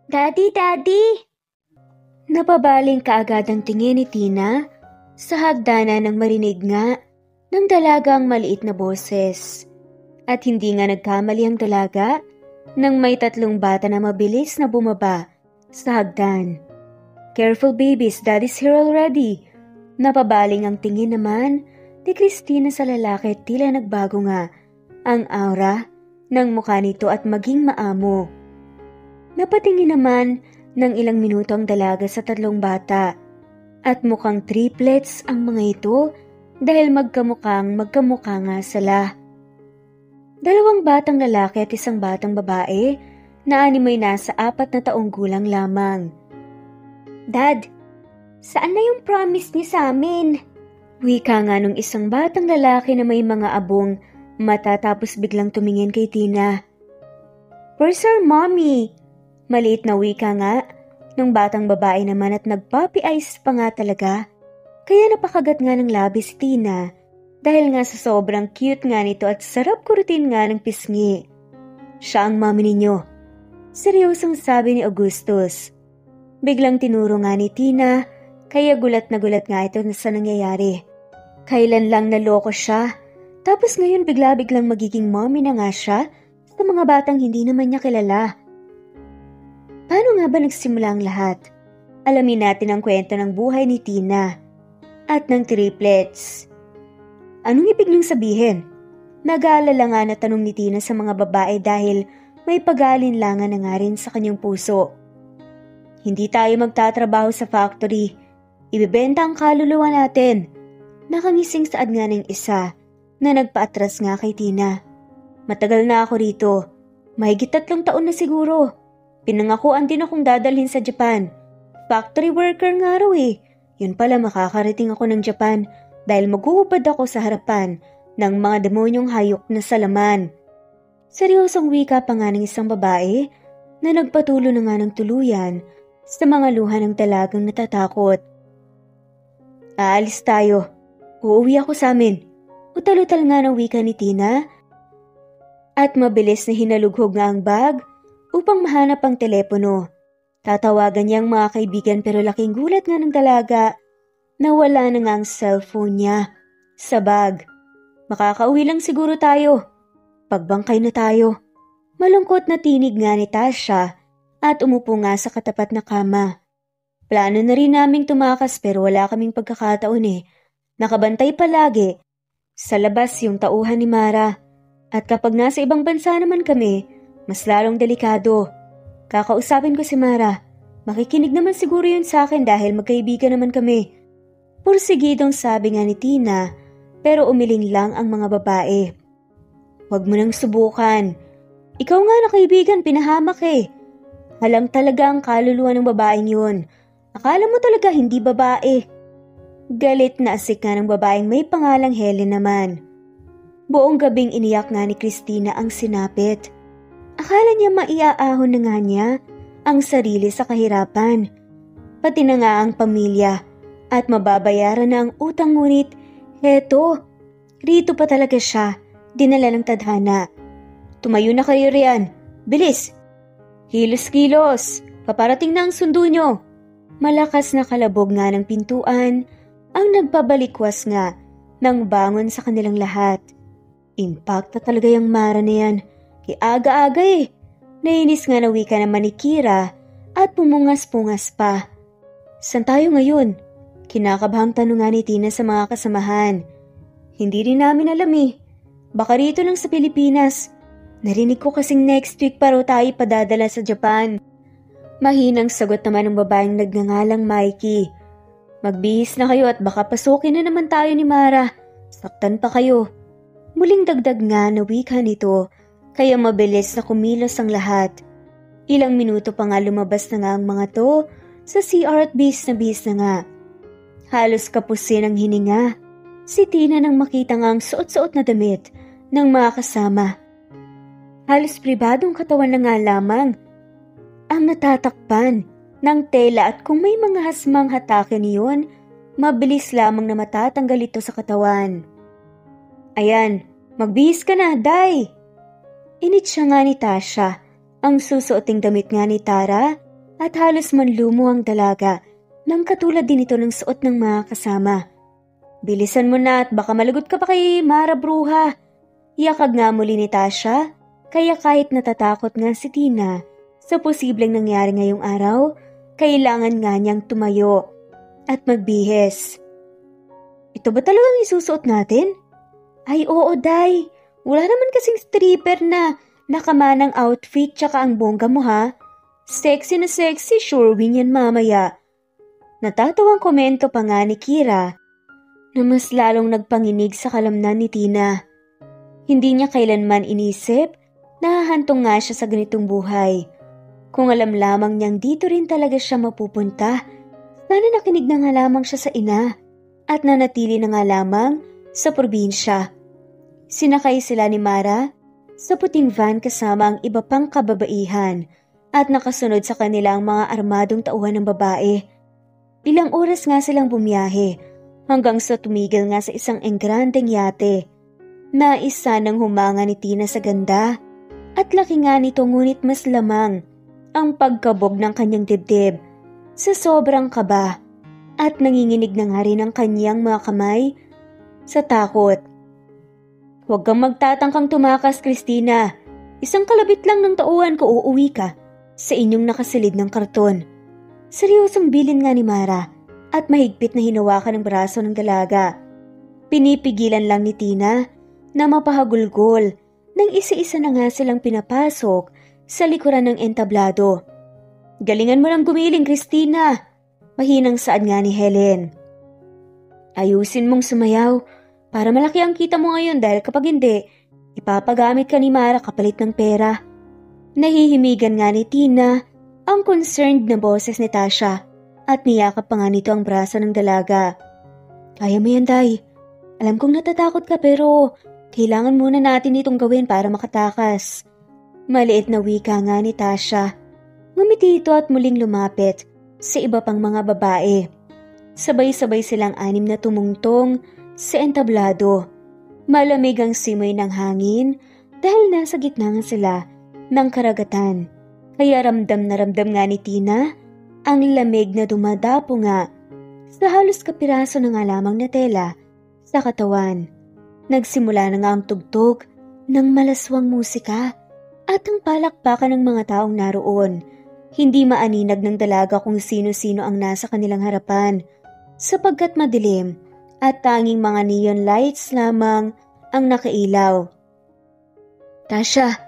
Daddy, Daddy! Napabaling kaagad ang tingin ni Tina sa hagdanan nang marinig nga ng dalagang maliit na boses. At hindi nga nagkamali ang dalaga nang may 3 bata na mabilis na bumaba sa hagdan. Careful babies, Daddy's here already. Napabaling ang tingin naman ni Christina sa lalaki at tila nagbago nga ang aura ng mukha nito at maging maamo. Napatingin naman ng ilang minuto ang dalaga sa 3 bata at mukhang triplets ang mga ito dahil magkamukha nga sila. 2 batang lalaki at 1 batang babae na animoy nasa 4 na taong gulang lamang. Dad, saan na yung promise niyo sa amin? Wika nga nung 1 batang lalaki na may mga abong mata tapos biglang tumingin kay Tina. Where's our mommy? Maliit na wika nga ng batang babae naman at nagpuppy eyes pa nga talaga. Kaya napakagat nga ng labi si Tina dahil nga sa sobrang cute nga nito at sarap kurutin nga ng pisngi. Siya ang mami ninyo. Seryosong sabi ni Augustus. Biglang tinuro nga ni Tina kaya gulat na gulat nga ito sa nangyayari. Kailan lang naloko siya tapos ngayon bigla-biglang magiging mommy na nga siya sa mga batang hindi naman niya kilala. Paano nga ba nagsimula ang lahat? Alamin natin ang kwento ng buhay ni Tina at ng triplets. Anong ibig niyong sabihin? Nag-aalala nga na tanong ni Tina sa mga babae dahil may pag-aalinlangan na nga rin sa kanyang puso. Hindi tayo magtatrabaho sa factory. Ibebenta ang kaluluwa natin. Nakangising saad nga ng isa na nagpaatras nga kay Tina. Matagal na ako rito. Mahigit 3 taon na siguro. Pinangakuan din akong dadalhin sa Japan. Factory worker nga raw eh. Yun pala makakarating ako ng Japan dahil maghuhubad ako sa harapan ng mga demonyong hayok na salaman. Seryosong wika pa nga ng isang babae na nagpatulo na nga ng tuluyan sa mga luha ng dalagang natatakot. Aalis tayo. Uuwi ako sa amin. Utal-utal nga ng wika ni Tina at mabilis na hinalughog nga ang bag upang mahanap ang telepono. Tatawagan niya ang mga kaibigan pero laking gulat nga ng dalaga na wala na nga ang cellphone niya sa bag. Makakauwi lang siguro tayo. Pagbangkay na tayo. Malungkot na tinig nga ni Tasha at umupo nga sa katapat na kama. Plano na rin naming tumakas pero wala kaming pagkakataon eh. Nakabantay palagi sa labas yung tauhan ni Mara. At kapag nasa ibang bansa naman kami, mas lalong delikado. Kakausapin ko si Mara. Makikinig naman siguro yun sa akin dahil magkaibigan naman kami. Pursigidong sabi nga ni Tina pero umiling lang ang mga babae. Huwag mo nang subukan. Ikaw nga na kaibigan, pinahamak eh. Halang talaga ang kaluluwa ng babaeng yun. Akala mo talaga hindi babae. Galit na asik nga ng babaeng may pangalang Helen naman. Buong gabing iniyak nga ni Christina ang sinapit. Akala niya maiaahon na nga niya ang sarili sa kahirapan. Pati na nga ang pamilya at mababayaran na ang utang ngunit heto, rito pa talaga siya, dinala ng tadhana. Tumayo na kayo riyan, bilis! Kilos-kilos, paparating na ang sundo nyo. Malakas na kalabog nga ng pintuan ang nagpabalikwas nga ng bangon sa kanilang lahat. Impacta talaga yung Mara na yan. Aga-aga eh. Nainis nga na wika naman ni Kira at pumungas-pungas pa. San tayo ngayon? Kinakabahang tanong nga ni Tina sa mga kasamahan. Hindi rin namin alam eh. Baka rito lang sa Pilipinas. Narinig ko kasing next week pa raw tayo padadala sa Japan. Mahinang sagot naman ng babaeng nagngangalang Mikey. Magbihis na kayo at baka pasukin na naman tayo ni Mara. Saktan pa kayo. Muling dagdag nga na wika nito, kaya mabilis na kumilos ang lahat. Ilang minuto pa nga lumabas na nga ang mga to sa CR at bihis na nga. Halos kapusin ang hininga. Si Tina nang makita nga ang suot-suot na damit ng mga kasama. Halos pribadong katawan na nga lamang ang natatakpan ng tela at kung may mga hasmang hatake niyon, mabilis lamang na matatanggal ito sa katawan. Ayan, magbihis ka na, Day! Init siya nga ni Tasha, ang susuoting damit nga ni Tara at halos manlumo ang dalaga nang katulad din ito ng suot ng mga kasama. Bilisan mo na at baka malagot ka pa kay Mara Bruha. Yakag nga muli ni Tasha, kaya kahit natatakot nga si Tina sa posibleng nangyari ngayong araw, kailangan nga niyang tumayo at magbihis. Ito ba talagang isusuot natin? Ay oo, Day. Wala naman kasing stripper na nakamanang outfit tsaka ang bongga mo ha. Sexy na sexy, sure win yan mamaya. Natatawang komento pa nga ni Kira na mas lalong nagpanginig sa kalamnan ni Tina. Hindi niya kailanman inisip na hahantong nga siya sa ganitong buhay. Kung alam lamang niyang dito rin talaga siya mapupunta, sana nakinig na nga lamang siya sa ina at nanatili na nga lamang sa probinsya. Sinakay sila ni Mara sa puting van kasama ang iba pang kababaihan at nakasunod sa kanilang mga armadong tauhan ng babae. Ilang oras nga silang bumiyahe hanggang sa tumigil nga sa isang engrandeng yate. Naisa nang humanga ni Tina sa ganda at laki nga nito ngunit mas lamang ang pagkabog ng kanyang dibdib sa sobrang kaba at nanginginig na nga rin ang kanyang mga kamay sa takot. Huwag kang magtatangkang tumakas, Christina. Isang kalabit lang ng tauhan ko uuwi ka sa inyong nakasilid ng karton. Seryosong bilin nga ni Mara at mahigpit na hinawakan ng braso ng dalaga. Pinipigilan lang ni Tina na mapahagulgol nang isa-isa na nga silang pinapasok sa likuran ng entablado. Galingan mo lang gumiling, Christina. Mahinang saad nga ni Helen. Ayusin mong sumayaw para malaki ang kita mo ngayon dahil kapag hindi, ipapagamit ka ni Mara kapalit ng pera. Nahihimigan nga ni Tina ang concerned na boses ni Tasha at niyakap pa nga nito ang braso ng dalaga. Kaya mo yan, Day. Alam kong natatakot ka pero kailangan muna natin itong gawin para makatakas. Maliit na wika nga ni Tasha. Ngumiti ito at muling lumapit sa iba pang mga babae. Sabay-sabay silang anim na tumungtong sa entablado. Malamig ang simoy ng hangin dahil nasa gitna nga sila ng karagatan. Kaya ramdam na ramdam nga ni Tina ang lamig na dumadapo nga sa halos kapiraso na nga lamang na tela sa katawan. Nagsimula na nga ang tugtog ng malaswang musika at ang palakpakan ng mga taong naroon. Hindi maaninag ng dalaga kung sino-sino ang nasa kanilang harapan sapagkat madilim at tanging mga neon lights lamang ang nakailaw. Tasha,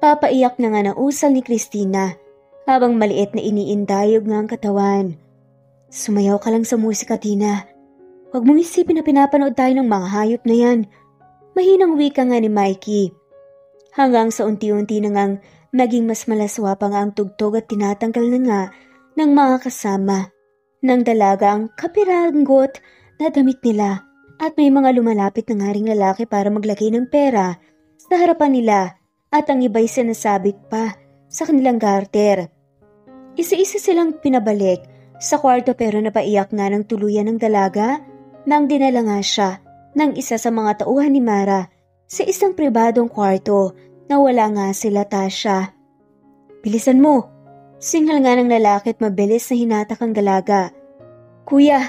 papaiyak na nga ng usal ni Christina habang maliit na iniindayog nga ang katawan. Sumayaw ka lang sa musika, Tina. Huwag mong isipin na pinapanood tayo ng mga hayop na yan. Mahinang wika nga ni Mikey. Hanggang sa unti-unti na ngang naging mas malaswa pa nga ang tugtog at tinatanggal na nga ng mga kasama ng dalaga ang kapiranggot na damit nila at may mga lumalapit na nga ring lalaki para maglagay ng pera sa harapan nila at ang iba'y sinasabit pa sa kanilang garter. Isa-isa silang pinabalik sa kwarto pero napaiyak nga ng tuluyan ng dalaga nang dinala nga siya ng isa sa mga tauhan ni Mara sa isang pribadong kwarto na wala nga sila Tasha. Bilisan mo! Singhal nga ng lalaki at mabilis na hinatak ang dalaga. Kuya!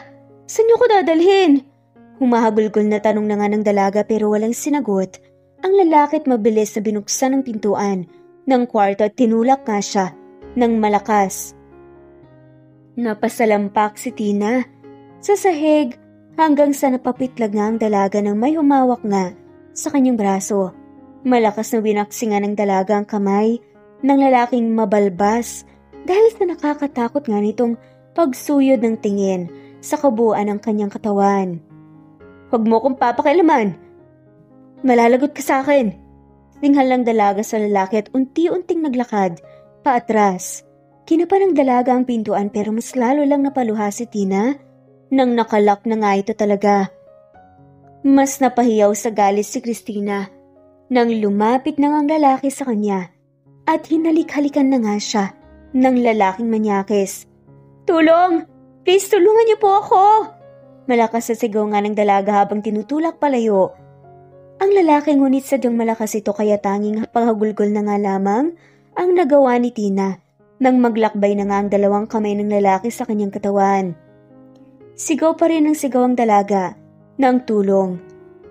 Saan niyo ko dadalhin? Humahagulgol na tanong na nga ng dalaga pero walang sinagot. Ang lalaki at mabilis na binuksan ang pintuan ng kwarto at tinulak nga siya ng malakas. Napasalampak si Tina sa sahig hanggang sa napapitlag nga ang dalaga nang may humawak nga sa kanyang braso. Malakas na winaksi nga ng dalaga ang kamay ng lalaking mabalbas dahil sa nakakatakot nga nitong pagsuyod ng tingin sa kabuuan ng kanyang katawan. Huwag mo kong papakialaman. Malalagot ka sa akin. Singhal ng dalaga sa lalaki at unti-unting naglakad paatras. Kinapa ng dalaga ang pintuan pero mas lalo lang napaluha si Tina nang nakalak na nga ito talaga. Mas napahiyaw sa galit si Christina nang lumapit na ang lalaki sa kanya at hinalik-halikan na nga siya ng lalaking manyakis. Tulong! Please, tulungan niyo po ako! Malakas sa sigaw nga ng dalaga habang tinutulak palayo. Ang lalaki ngunit sadyang malakas ito kaya tanging paghagulgol na nga lamang ang nagawa ni Tina nang maglakbay na nga ang dalawang kamay ng lalaki sa kanyang katawan. Sigaw pa rin ng sigaw ang dalaga na ang tulong.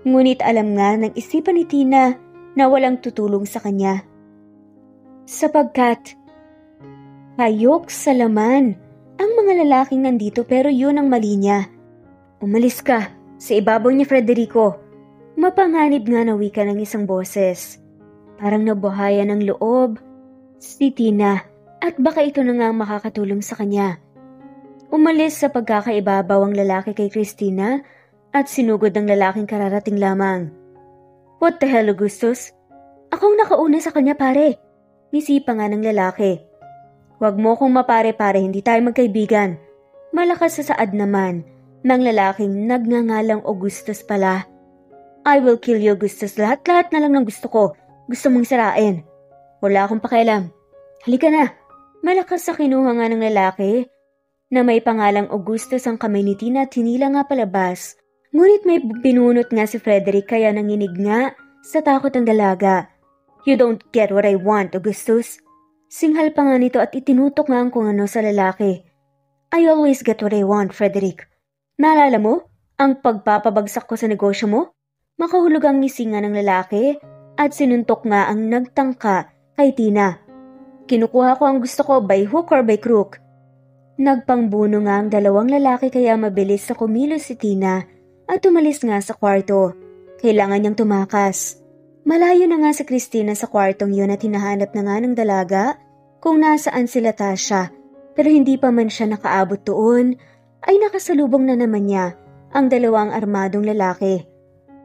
Ngunit alam nga ng isipan ni Tina na walang tutulong sa kanya. Sapagkat hayok sa laman ang mga lalaking nandito pero yun ang mali niya. Umalis ka sa ibabaw niya, Federico. Mapanganib nga na wika ng isang boses. Parang nabuhayan ng loob si Tina at baka ito na nga ang makakatulong sa kanya. Umalis sa pagkakaibabaw ang lalaki kay Christina at sinugod ng lalaking kararating lamang. What the hell, Augustus? Akong nakauna sa kanya, pare. Nisipa nga ng lalaki. Huwag mo kong mapare-pare, hindi tayo magkaibigan. Malakas sa saad naman ng lalaking nagngangalang Augustus pala. I will kill you, Augustus. Lahat-lahat na lang ng gusto ko. Gusto mong sirain. Wala akong pakialam. Halika na. Malakas sa kinuha nga ng lalaki na may pangalang Augustus ang kamay ni Tina at hinila nga palabas. Ngunit may binunot nga si Frederick kaya nanginig nga sa takot ang dalaga. You don't get what I want, Augustus. Singhal pa nga nito at itinutok nga ang kung ano sa lalaki. I always get what I want, Frederick. Naalala mo ang pagpapabagsak ko sa negosyo mo? Makahulog ang ngisi nga ng lalaki at sinuntok nga ang nagtangka kay Tina. Kinukuha ko ang gusto ko by hook or by crook. Nagpangbuno nga ang dalawang lalaki kaya mabilis sa kumilos si Tina at umalis nga sa kwarto. Kailangan niyang tumakas. Malayo na nga si Christina sa kwartong yun at hinahanap na nga ng dalaga kung nasaan sila Tasha. Pero hindi pa man siya nakaabot doon ay nakasalubong na naman niya ang dalawang armadong lalaki.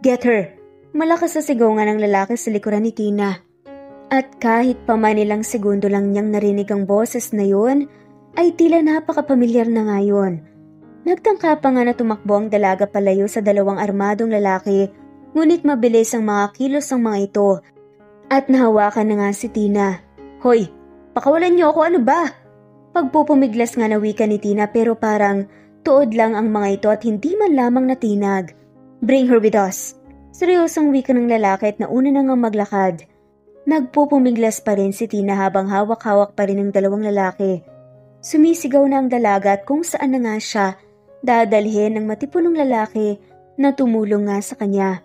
Get her! Malakas sa sigaw nga ng lalaki sa likuran ni Tina. At kahit pa man ilang segundo lang niyang narinig ang boses na yun, ay tila napakapamilyar na nga yun. Nagtangka pa nga na tumakbo ang dalaga palayo sa dalawang armadong lalaki, ngunit mabilis ang mga kilos ng mga ito. At nahawakan na nga si Tina. Hoy, pakawalan niyo ako, ano ba? Pagpupumiglas nga na wika ni Tina pero parang tuod lang ang mga ito at hindi man lamang natinag. Bring her with us. Seryosong wika ng lalaki at nauna na nga maglakad. Nagpupumiglas pa rin si Tina habang hawak-hawak pa rin ng dalawang lalaki. Sumisigaw na ang dalaga at kung saan na nga siya dadalhin ng matipunong lalaki na tumulong nga sa kanya.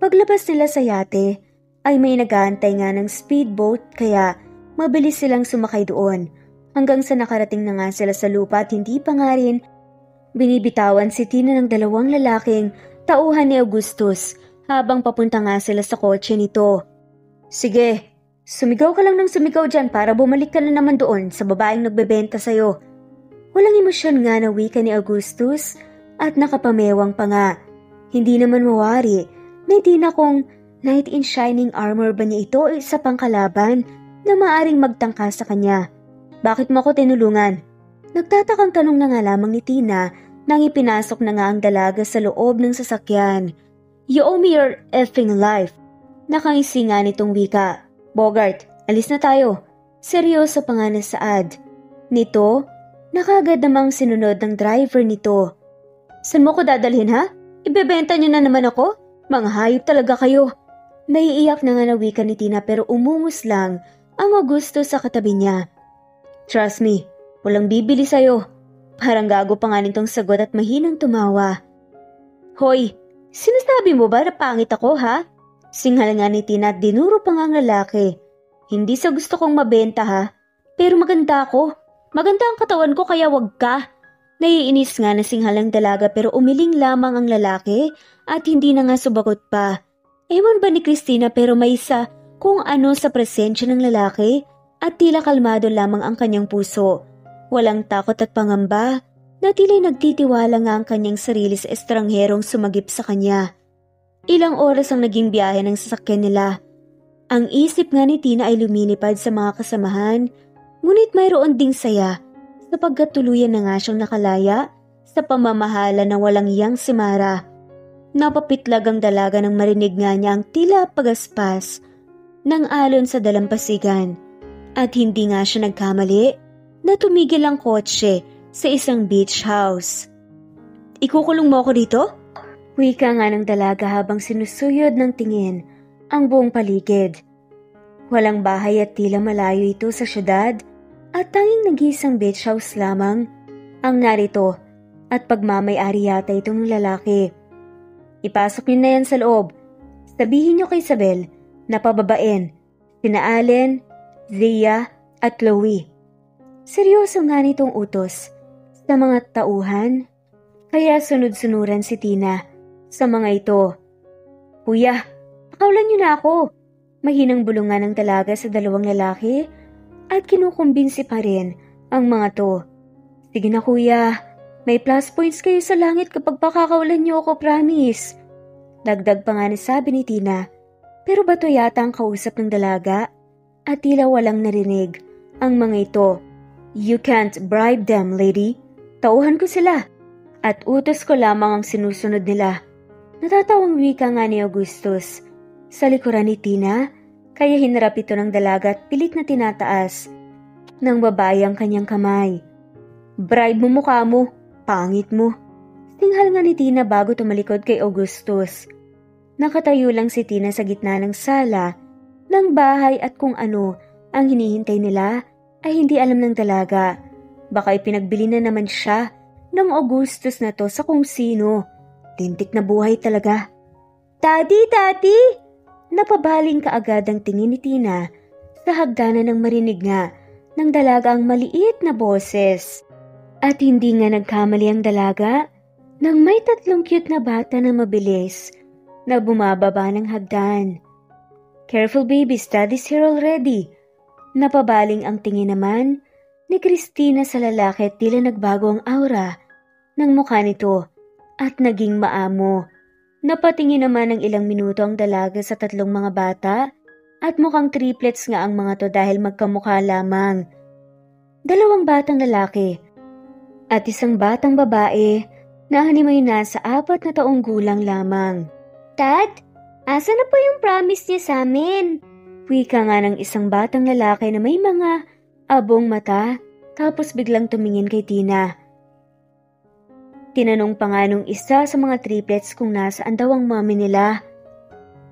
Paglabas nila sa yate ay may nag-aantay nga ng speedboat kaya mabilis silang sumakay doon hanggang sa nakarating na nga sila sa lupa at hindi pa nga rin binibitawan si Tina ng dalawang lalaking tauhan ni Augustus habang papunta nga sila sa kotse nito. Sige, sumigaw ka lang ng sumigaw dyan para bumalik ka na naman doon sa babaeng nagbebenta sa'yo. Walang emosyon nga na wika ni Augustus at nakapamewang pa nga. Hindi naman mawari na hindi na kung knight in shining armor ba niya ito o isa pang kalaban na maaring magtangka sa kanya. Bakit mo ako tinulungan? Nagtatakang tanong na nga lamang ni Tina nang ipinasok na nga ang dalaga sa loob ng sasakyan. You owe me your effing life. Nakangisi nga nitong wika. Bogart, alis na tayo. Seryoso pa nga na saad. Nito, nakagad namang sinunod ng driver nito. Saan mo ko dadalhin ha? Ibebenta niyo na naman ako? Mga hayop talaga kayo. Naiiyak na nga na wika ni Tina pero umungos lang ang Augusto sa katabi niya. Trust me, walang bibili sa'yo. Parang gago pa nga nitong sagot at mahinang tumawa. Hoy, sinasabi mo ba na pangit ako ha? Singhal nga ni Tina at dinuro pa nga ang lalaki. Hindi sa gusto kong mabenta ha, pero maganda ako. Maganda ang katawan ko kaya wag ka. Naiinis nga na singhal ang dalaga pero umiling lamang ang lalaki at hindi na nga subagot pa. Ewan ba ni Christina pero may isa kung ano sa presensya ng lalaki at tila kalmado lamang ang kanyang puso. Walang takot at pangamba na tila'y nagtitiwala nga ang kanyang sarili sa estrangherong sumagip sa kanya. Ilang oras ang naging biyahe ng sasakyan nila. Ang isip nga ni Tina ay lumilipad sa mga kasamahan, ngunit mayroon ding saya sapagkat tuluyan na nga siyang nakalaya sa pamamahala na walang iyang si Mara. Napapitlag ang dalaga nang marinig nga niya ang tila pagaspas ng alon sa dalampasigan. At hindi nga siya nagkamali na tumigil ang kotse sa isang beach house. Ikukulong mo ako dito? Wika nga ng dalaga habang sinusuyod ng tingin ang buong paligid. Walang bahay at tila malayo ito sa syudad. at tanging nag-iisang beach house lamang ang narito at pagmamay-ari yata itong lalaki. Ipasok niyo na yan sa loob. Sabihin niyo kay Isabel na pababain sina Allen, Zia at Chloe. Seryoso nga nitong utos sa mga tauhan, kaya sunod-sunuran si Tina sa mga ito. Kuya, pakawalan niyo na ako. Mahinang bulungan ng dalaga sa dalawang lalaki at kinukumbinsi pa rin ang mga to. Sige na kuya, may plus points kayo sa langit kapag pakakawalan niyo ako, promise. Dagdag pa nga na sabi ni Tina, pero bato yata ang kausap ng dalaga at tila walang narinig ang mga ito. You can't bribe them, lady. Tauhan ko sila at utos ko lamang ang sinusunod nila. Natatawang wika nga ni Augustus sa likuran ni Tina, kaya hinarap ito ng dalaga at pilit na tinataas ng babae ang kanyang kamay. Bribe mo mukha mo, pangit mo. Tinghal nga ni Tina bago tumalikod kay Augustus. Nakatayo lang si Tina sa gitna ng sala ng bahay at kung ano ang hinihintay nila ay hindi alam ng dalaga. Baka ipinagbili na naman siya ng Augustus na to sa kung sino. Lintik na buhay talaga. Daddy, Daddy! Napabaling kaagad ang tingin ni Tina sa hagdanan ng marinig nga ng dalaga ang maliit na boses. At hindi nga nagkamali ang dalaga nang may 3 cute na bata na mabilis na bumababa ng hagdan. Careful babies, Daddy's here already. Napabaling ang tingin naman ni Christina sa lalaki at tila nagbago ang aura ng mukha nito at naging maamo. Napatingin naman ng ilang minuto ang dalaga sa 3 mga bata at mukhang triplets nga ang mga to dahil magkamukha lamang. 2 batang lalaki at 1 batang babae na hanimay na sa 4 na taong gulang lamang. Dad, asa na po yung promise niya sa amin? Wika nga ng 1 batang lalaki na may mga abong mata tapos biglang tumingin kay Tina. Tinanong pa nga nung isa sa mga triplets kung nasaan daw ang mommy nila.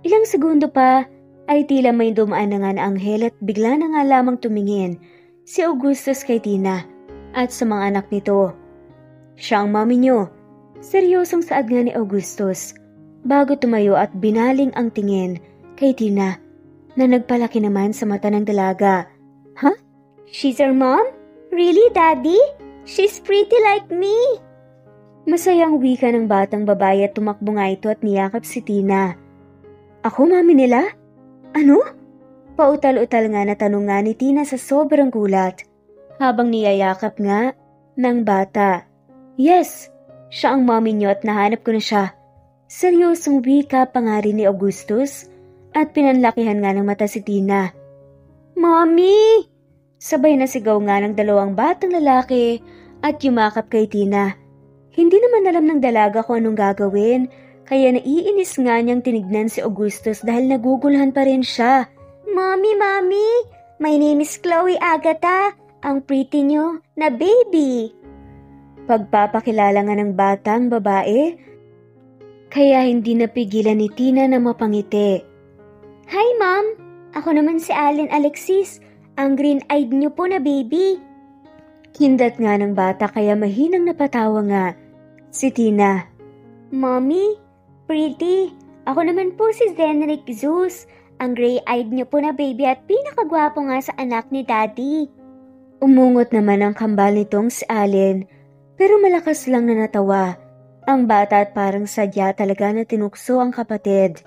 Ilang segundo pa ay tila may dumaan na nga na anghel at bigla na nga lamang tumingin si Augustus kay Tina at sa mga anak nito. Siya ang mommy niyo. Seryosong saad nga ni Augustus bago tumayo at binaling ang tingin kay Tina na nagpalaki naman sa mata ng dalaga. Huh? She's our mom? Really, Daddy? She's pretty like me. Masayang wika ng batang babae at tumakbo nga ito at niyakap si Tina. Ako, mami nila? Ano? Pautal-utal nga na tanong nga ni Tina sa sobrang gulat habang niyayakap nga ng bata. Yes, siya ang mami niyo at nahanap ko na siya. Seryosong wika pa nga rin ni Augustus at pinanlakihan nga ng mata si Tina. Mommy! Sabay na sigaw nga ng 2 batang lalaki at yumakap kay Tina. Hindi naman alam ng dalaga kung anong gagawin, kaya naiinis nga niyang tinignan si Augustus dahil naguguluhan pa rin siya. Mommy, my name is Chloe Agatha, ang pretty niyo na baby. Pagpapakilala nga ng batang babae, kaya hindi napigilan ni Tina na mapangiti. Hi, Mom! Ako naman si Allen Alexis, ang green-eyed niyo po na baby. Kindat nga ng bata kaya mahinang napatawa nga si Tina. Mommy, pretty. Ako naman po si Zenric Zeus, ang gray-eyed niyo po na baby at pinakagwapo nga sa anak ni Daddy. Umungot naman ang kambal nitong si Allen, pero malakas lang na natawa ang bata at parang sadya talaga na tinukso ang kapatid.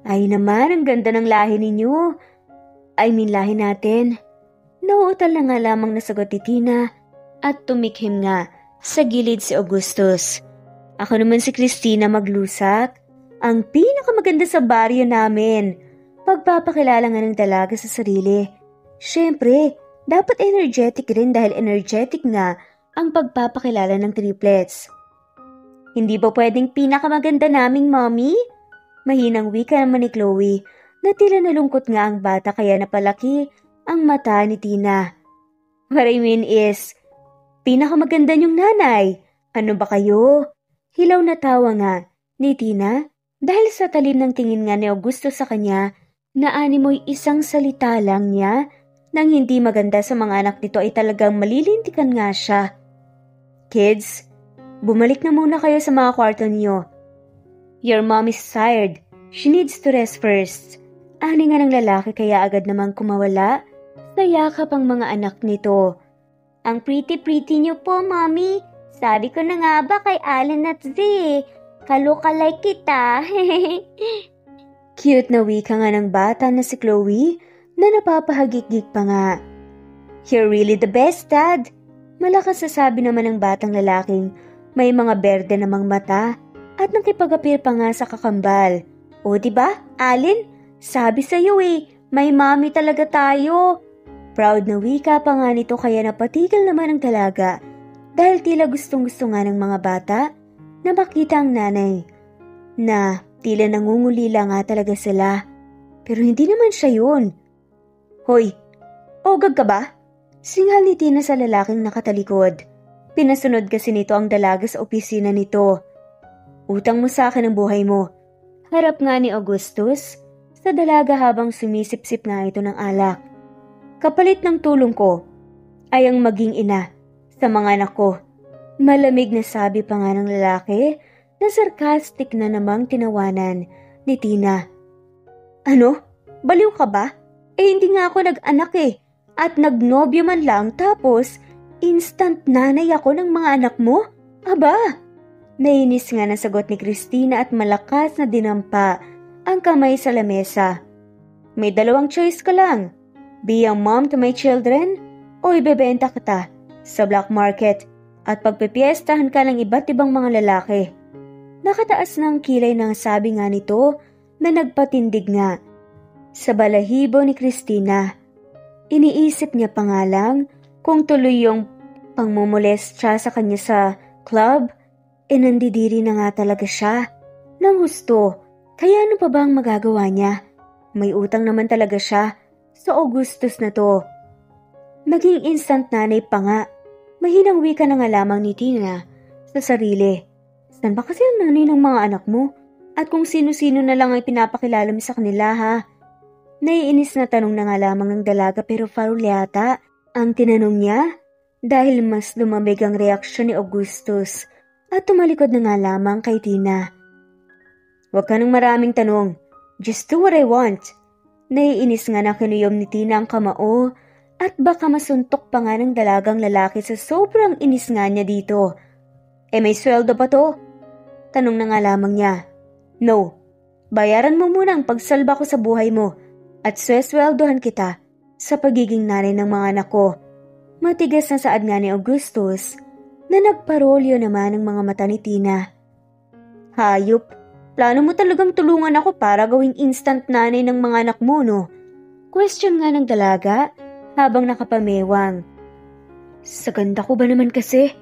Ay naman, ang ganda ng lahi ninyo. Lahi natin. Nauutal na nga lamang na sagot ni Tina at tumikhim nga sa gilid si Augustus. Ako naman si Christina Maglusak, ang pinakamaganda sa baryo namin. Pagpapakilala nga ng dalaga sa sarili. Siyempre, dapat energetic rin dahil energetic nga ang pagpapakilala ng triplets. Hindi ba pwedeng pinakamaganda naming mommy? Mahinang wika naman ni Chloe na tila nalungkot nga ang bata kaya napalaki ang mata ni Tina. What I mean is, pinakamaganda niyong nanay. Ano ba kayo? Hilaw na tawa nga ni Tina dahil sa talim ng tingin nga ni Augusto sa kanya na animoy isang salita lang niya Nang hindi maganda sa mga anak nito ay talagang malilintikan nga siya. Kids, bumalik na muna kayo sa mga kwarto niyo. Your mom is tired. She needs to rest first. Ani nga ng lalaki kaya agad namang kumawala sa yakap ang mga anak nito. Ang pretty-pretty niyo po, Mommy. Sabi ko na nga ba kay Allen at Z, kalukalay kita. Cute na wika nga ng bata na si Chloe na napapahagik-gik pa nga. You're really the best, Dad. Malakas sasabi naman ng batang lalaking may mga berde namang mata at nakipag-appear pa nga sa kakambal. O diba, Allen? Sabi sa'yo may mommy talaga tayo. Proud na wika pa nga nito kaya napatigil naman ang dalaga dahil tila gustong-gusto nga ng mga bata na makita ang nanay na tila nangungulila nga talaga sila. Pero hindi naman siya yun. Hoy, ogag ka ba? Singhal ni Tina sa lalaking nakatalikod. Pinasunod kasi nito ang dalaga sa opisina nito. Utang mo sa akin ang buhay mo. Harap nga ni Augustus sa dalaga habang sumisip-sip nga ito ng alak. Kapalit ng tulong ko ay ang maging ina sa mga anak ko. Malamig na sabi pa nga ng lalaki na sarcastic na namang tinawanan ni Tina. Ano? Baliw ka ba? Hindi nga ako nag-anak at nagnobyo man lang tapos instant nanay ako ng mga anak mo? Aba! Nainis nga na sagot ni Christina at malakas na dinampa ang kamay sa lamesa. May dalawang choice ka lang. Be a mom to my children o ibebenta kita sa black market at pagpipiestahan ka ng iba't ibang mga lalaki. Nakataas ng kilay ng sabi nga nito na nagpatindig nga sa balahibo ni Christina. Iniisip niya pa nga lang kung tuloy yung pangmumolestya sa kanya sa club, nandidiri na nga talaga siya ng husto. Kaya ano pa ba ang magagawa niya? May utang naman talaga siya sa Augustus na to. Maging instant nanay pa nga. Mahinang wika na nga lamang ni Tina sa sarili. Saan ba kasi ang nanay ng mga anak mo? At kung sino-sino na lang ay pinapakilala mo sa kanila ha? Naiinis na tanong na nga lamang ng dalaga pero foul yata ang tinanong niya dahil mas lumamig ang reaksyon ni Augustus at tumalikod na nga lamang kay Tina. Huwag ka ng maraming tanong. Just do what I want. Naiinis nga na kinuyom ni Tina ang kamao at baka masuntok pa nga ng dalagang lalaki sa sobrang inis nga niya dito. May sweldo pa to? Tanong na nga lamang niya. No, bayaran mo muna ang pagsalba ko sa buhay mo at sweldohan kita sa pagiging nanay ng mga anak ko. Matigas na saad nga ni Augustus na nagparolyo naman ang mga mata ni Tina. Hayop, plano mo talagang tulungan ako para gawing instant nanay ng mga anak mo, no? Question nga ng dalaga habang nakapamewang. Sa ganda ko ba naman kasi?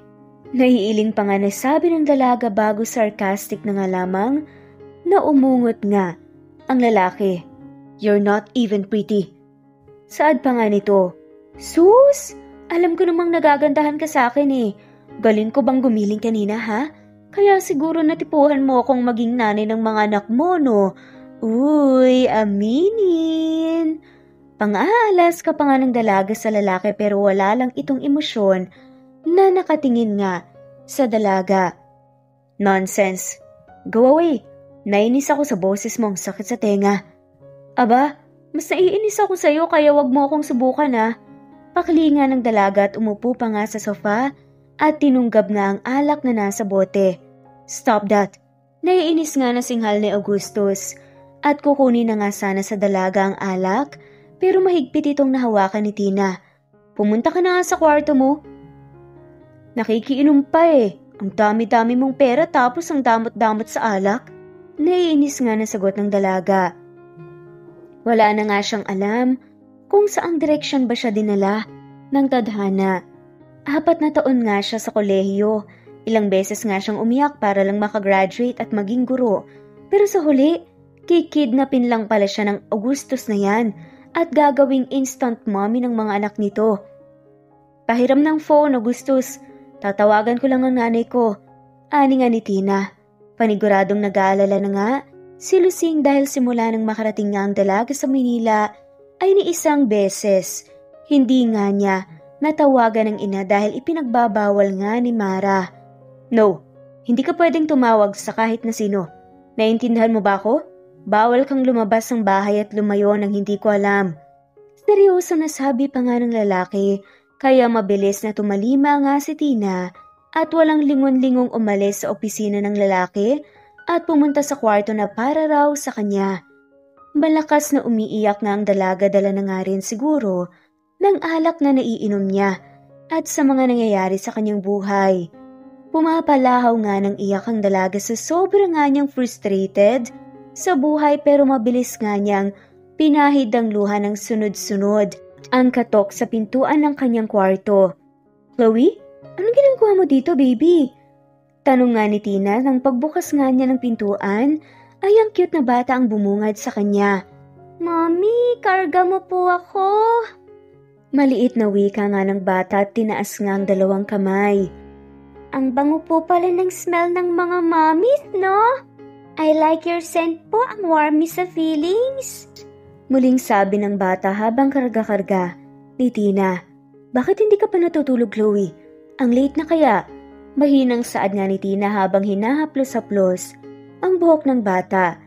Naiiling pa nga nasabi ng dalaga bago sarcastic na nga lamang na umungot nga ang lalaki. You're not even pretty. Saad pa nga nito. Sus! Alam ko namang nagagandahan ka sa akin Galing ko bang gumiling kanina ha? Kaya siguro natipuhan mo akong maging nanay ng mga anak mo, no? Uy, aminin. Pang-aalas ka pa nga ng dalaga sa lalaki pero wala lang itong emosyon na nakatingin nga sa dalaga. Nonsense. Go away. Nainis ako sa boses mo, ang sakit sa tenga. Aba, mas naiinis ako sa'yo kaya wag mo akong subukan ha. Pakilinga ng dalaga at umupo pa nga sa sofa at tinunggab nga ang alak na nasa bote. Stop that. Naiinis nga na singhal ni Augustus at kukunin na nga sana sa dalaga ang alak pero mahigpit itong nahawakan ni Tina. Pumunta ka na nga sa kwarto mo. Nakikiinom pa Ang dami-dami mong pera tapos ang damot-damot sa alak. Naiinis nga na sagot ng dalaga. Wala na nga siyang alam kung saang direksyon ba siya dinala ng tadhana. 4 na taon nga siya sa kolehiyo. Ilang beses nga siyang umiyak para lang makagraduate at maging guro. Pero sa huli, kikidnapin lang pala siya ng Augustus na yan at gagawing instant mommy ng mga anak nito. Pahiram ng phone, Augustus. Tatawagan ko lang ang nanay ko. Ani nga ni Tina. Paniguradong nag-aalala na nga si Lucing dahil simula nang makarating nga ang dalaga sa Manila ay ni isang beses Hindi nga niya natawagan ng ina dahil ipinagbabawal nga ni Mara. No, hindi ka pwedeng tumawag sa kahit na sino. Naintindihan mo ba ako? Bawal kang lumabas ng bahay at lumayo nang hindi ko alam. Seryoso na sabi pa nga ng lalaki, kaya mabilis na tumalima nga si Tina at walang lingon-lingong umalis sa opisina ng lalaki at pumunta sa kwarto na para raw sa kanya. Malakas na umiiyak nga ang dalaga, dala na nga rin siguro ng alak na naiinom niya at sa mga nangyayari sa kanyang buhay. Pumapalahaw nga ng iyak ang dalaga sa sobrang nga niyang frustrated sa buhay, pero mabilis nga niyang pinahid ang luha ng sunod-sunod ang katok sa pintuan ng kanyang kwarto. Chloe, anong ginagawa mo dito, baby? Tanong nga ni Tina nang pagbukas nga niya ng pintuan ay ang cute na bata ang bumungad sa kanya. Mommy, karga mo po ako. Maliit na wika nga ng bata at tinaas nga ang dalawang kamay. Ang bango po pala ng smell ng mga mommies, no? I like your scent po, ang warmy sa feelings. Muling sabi ng bata habang karga-karga ni Tina. Bakit hindi ka pa natutulog, Chloe? Ang late na kaya? Mahinang saad nga ni Tina habang hinahaplos-haplos ang buhok ng bata.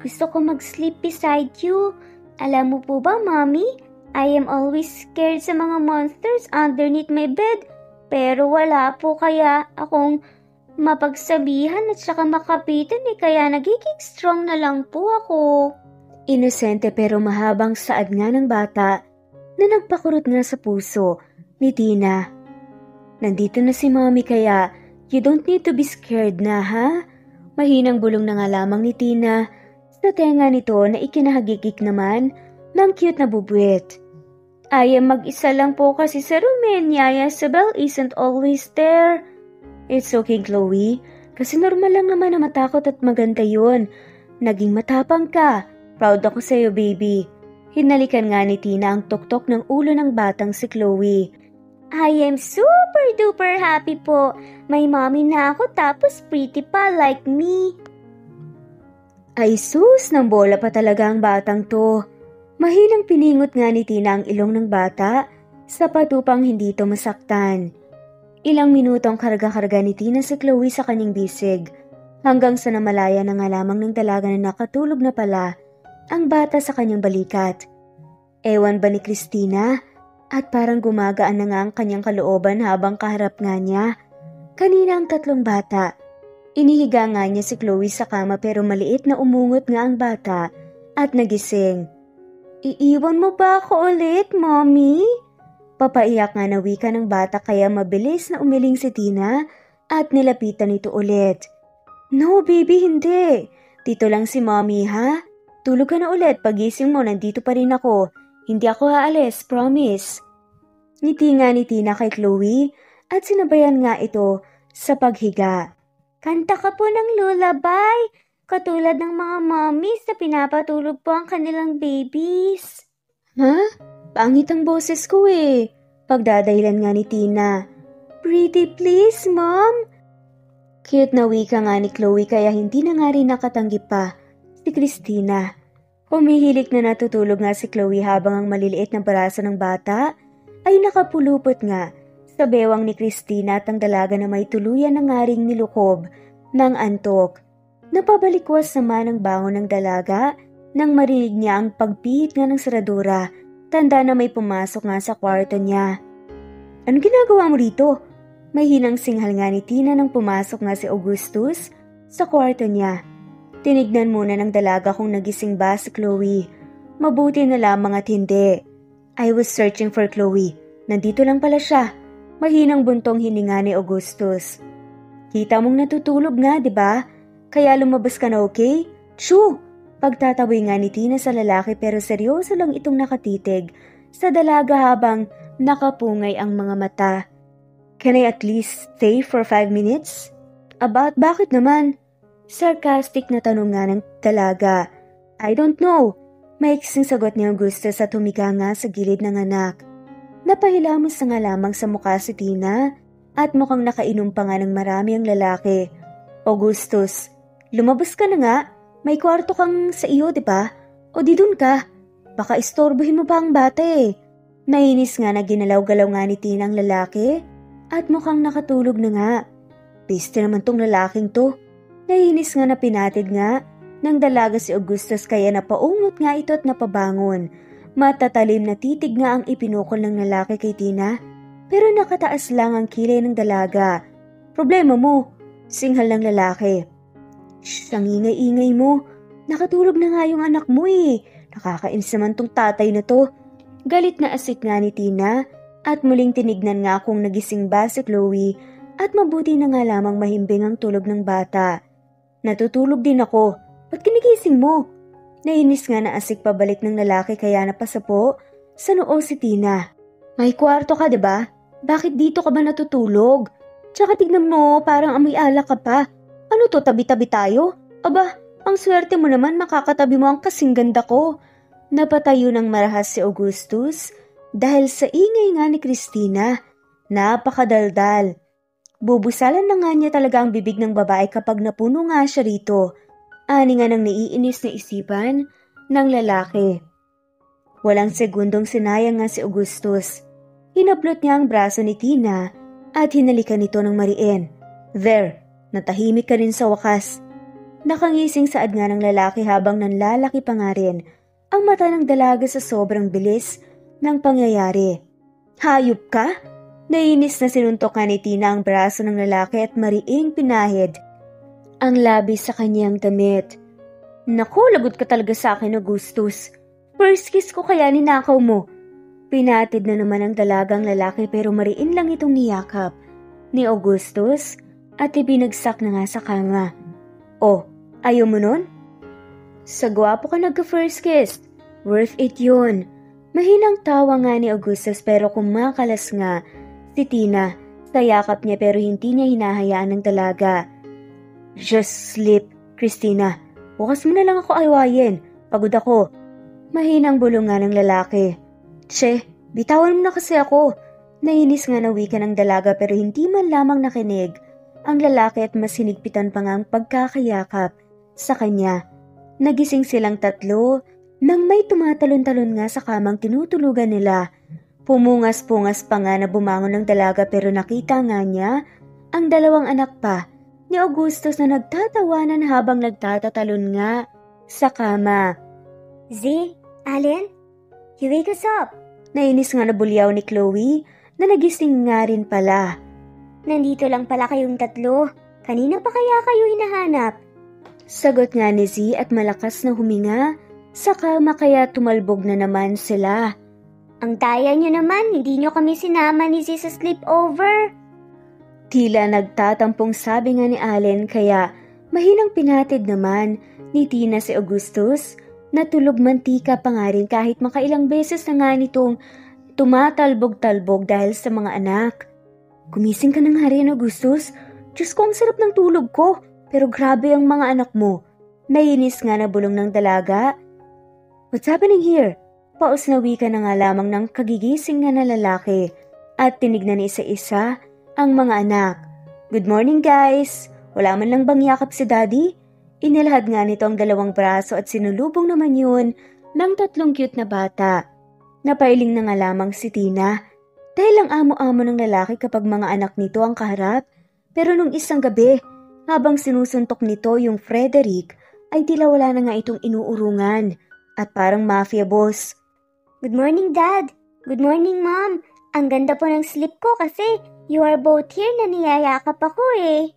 Gusto ko mag-sleep beside you. Alam mo po ba, Mommy? I am always scared sa mga monsters underneath my bed. Pero wala po kaya akong mapagsabihan at saka makapitan kaya nagiging strong na lang po ako. Inosente pero mahabang saad nga ng bata na nagpakurot nga sa puso ni Tina. Nandito na si Mommy kaya you don't need to be scared na, ha? Mahinang bulong na nga lamang ni Tina sa tenga nito na ikinahagikik naman ng cute na bubuwet. I am mag-isa lang po kasi sa room, Yaya Isabel isn't always there. It's okay, Chloe. Kasi normal lang naman na matakot at maganda yun. Naging matapang ka. Proud ako sa'yo, baby. Hinalikan nga ni Tina ang tuktok ng ulo ng batang si Chloe. I am super duper happy po. May mommy na ako tapos pretty pa like me. Ay sus, nang bola pa talaga ang batang to. Mahinang piningot nga ni Tina ang ilong ng bata sa patupang hindi ito masaktan. Ilang minutong karga-karga ni Tina si Chloe sa kanyang bisig hanggang sa namalaya na nga lamang ng dalaga na nakatulog na pala ang bata sa kanyang balikat. Ewan ba ni Christina? At parang gumagaan na nga ang kanyang kalooban habang kaharap nga niya. Kanina ang tatlong bata. Inihiga nga niya si Chloe sa kama pero maliit na umungot nga ang bata at nagising. Iiwan mo ba ako ulit, Mommy? Papaiyak nga na wika ng bata kaya mabilis na umiling si Tina at nilapitan ito ulit. No, baby, hindi. Dito lang si Mommy, ha? Tulog ka na ulit. Pagising mo, nandito pa rin ako. Hindi ako aalis, promise. Ngiti nga ni Tina kay Chloe at sinabayan nga ito sa paghiga. Kanta ka po ng lullaby. Katulad ng mga mommies na pinapatulog po ang kanilang babies. Ha? Pangit ang boses ko eh. Pagdadahilan nga ni Tina. Pretty please, Mom. Cute na wika nga ni Chloe kaya hindi na nga rin nakatanggi pa si Christina. Humihilik na natutulog nga si Chloe habang ang maliliit na braso ng bata ay nakapulupot nga sa bewang ni Christina at ang dalaga na may tuluyan na nga ring nilukob ng antok. Napabalikwas naman ang bangon ng dalaga nang marinig niya ang pagpihit nga ng seradura. Tanda na may pumasok nga sa kwarto niya. Ano ginagawa mo rito? May hinang singhal nga ni Tina nang pumasok nga si Augustus sa kwarto niya. Tinignan muna ng dalaga kung nagising ba si Chloe. Mabuti na lamang at hindi. I was searching for Chloe. Nandito lang pala siya. Mahinang buntong hininga ni Augustus. Kita mong natutulog nga, di ba? Kaya lumabas ka na, okay? Shoo! Pagtataboy nga ni Tina sa lalaki pero seryoso lang itong nakatitig sa dalaga habang nakapungay ang mga mata. Can I at least stay for 5 minutes? Bakit naman? Sarcastic na tanong nga ng dalaga. I don't know. Maiksing sagot ni Augustus at humiga nga sa gilid ng anak. Napahilamos na nga lamang sa mukha si Tina at mukhang nakainom pa nga ng marami ang lalaki. Augustus, lumabas ka na nga. May kwarto kang sa iyo, di ba? O di dun ka. Baka istorbohin mo pa ang bata eh. Nainis nga na ginalaw-galaw nga ni Tina ang lalaki at mukhang nakatulog na nga. Piste naman tong lalaking to. Nainis nga na pinatid nga ng dalaga si Augustus kaya napaungot nga ito at napabangon. Matatalim na titig nga ang ipinukol ng lalaki kay Tina pero nakataas lang ang kilay ng dalaga. Problema mo, singhal ng lalaki. Shh, ang ingay-ingay mo. Nakatulog na nga yung anak mo eh. Nakakainis naman tong tatay na to. Galit na asik nga ni Tina at muling tinignan nga kung nagising ba si Chloe at mabuti na nga lamang mahimbing ang tulog ng bata. Natutulog din ako. Ba't kinigising mo? Nainis nga na asik pabalik ng lalaki kaya napasapo sa noo si Tina. May kwarto ka diba? Bakit dito ka ba natutulog? Tsaka tignan mo parang amoy alak ka pa. Ano to, tabi-tabi tayo? Aba, ang swerte mo naman makakatabi mo ang kasing ganda ko. Napatayo ng marahas si Augustus dahil sa ingay nga ni Christina. Napakadaldal. Bubusalan na nga niya talaga ang bibig ng babae kapag napuno nga siya rito. Ani nga nang naiinis na isipan ng lalaki. Walang segundong sinayang nga si Augustus. Hinablot niya ang braso ni Tina at hinalikan nito ng mariin. There, natahimik ka rin sa wakas. Nakangising saad nga ng lalaki habang nanlalaki pa nga rin ang mata ng dalaga sa sobrang bilis ng pangyayari. Hayop ka? Nainis na sinuntok nga ni Tina ang braso ng lalaki at mariing pinahid ang labis sa kanyang damit. Naku, lagot ka talaga sa akin, Augustus. First kiss ko kaya ninakaw mo. Pinatid na naman ang dalagang lalaki pero mariin lang itong niyakap ni Augustus at ibinagsak na nga sa kama. Oh, ayaw mo nun? Sa gwapo ka nagka-first kiss. Worth it yun. Mahinang tawa nga ni Augustus pero kumakalas nga si Tina. Sa yakap niya pero hindi niya hinahayaan ng dalaga. Just sleep, Christina. Bukas mo na lang ako ayawayin. Pagod ako. Mahinang bulong nga ng lalaki. Che, bitawan mo na kasi ako. Nainis nga na wika ng dalaga pero hindi man lamang nakinig ang lalaki at mas hinigpitan pa nga ang pagkakayakap sa kanya. Nagising silang tatlo nang may tumatalon-talon nga sa kamang tinutulugan nila. Pumungas-pungas pa nga na bumangon ng dalaga pero nakita nga niya ang dalawang anak pa ni Augustus na nagtatawanan habang nagtatatalon nga sa kama. Z, Allen, you wake us up. Nainis nga na bulyaw ni Chloe na nagising nga rin pala. Nandito lang pala kayong tatlo. Kanina pa kaya kayo hinahanap? Sagot nga ni Z at malakas na huminga sa kama kaya tumalbog na naman sila. Ang daya nyo naman, hindi nyo kami sinama ni Z sa sleepover. Tila nagtatampong sabi nga ni Allen kaya mahinang pinatid naman ni Tina si Augustus. Natulog mantika pa nga rin kahit makailang beses na nga nitong tumatalbog-talbog dahil sa mga anak. Gumising ka na nga rin, Augustus. Diyos ko, ang sarap ng tulog ko. Pero grabe ang mga anak mo. Nainis nga na bulong ng dalaga. What's happening here? Paus na wika na nga lamang ng kagigising nga na lalaki at tinignan ni isa-isa ang mga anak. Good morning, guys. Wala man lang bang yakap si Daddy? Inilahad nga nito ang dalawang braso at sinulubong naman yun ng tatlong cute na bata. Napailing na nga lamang si Tina dahil ang amo-amo ng lalaki kapag mga anak nito ang kaharap. Pero nung isang gabi, habang sinusuntok nito yung Frederick, ay tila wala na nga itong inuurungan at parang mafia boss. Good morning, Dad. Good morning, Mom. Ang ganda po ng sleep ko kasi you are both here na niyayakap ako eh.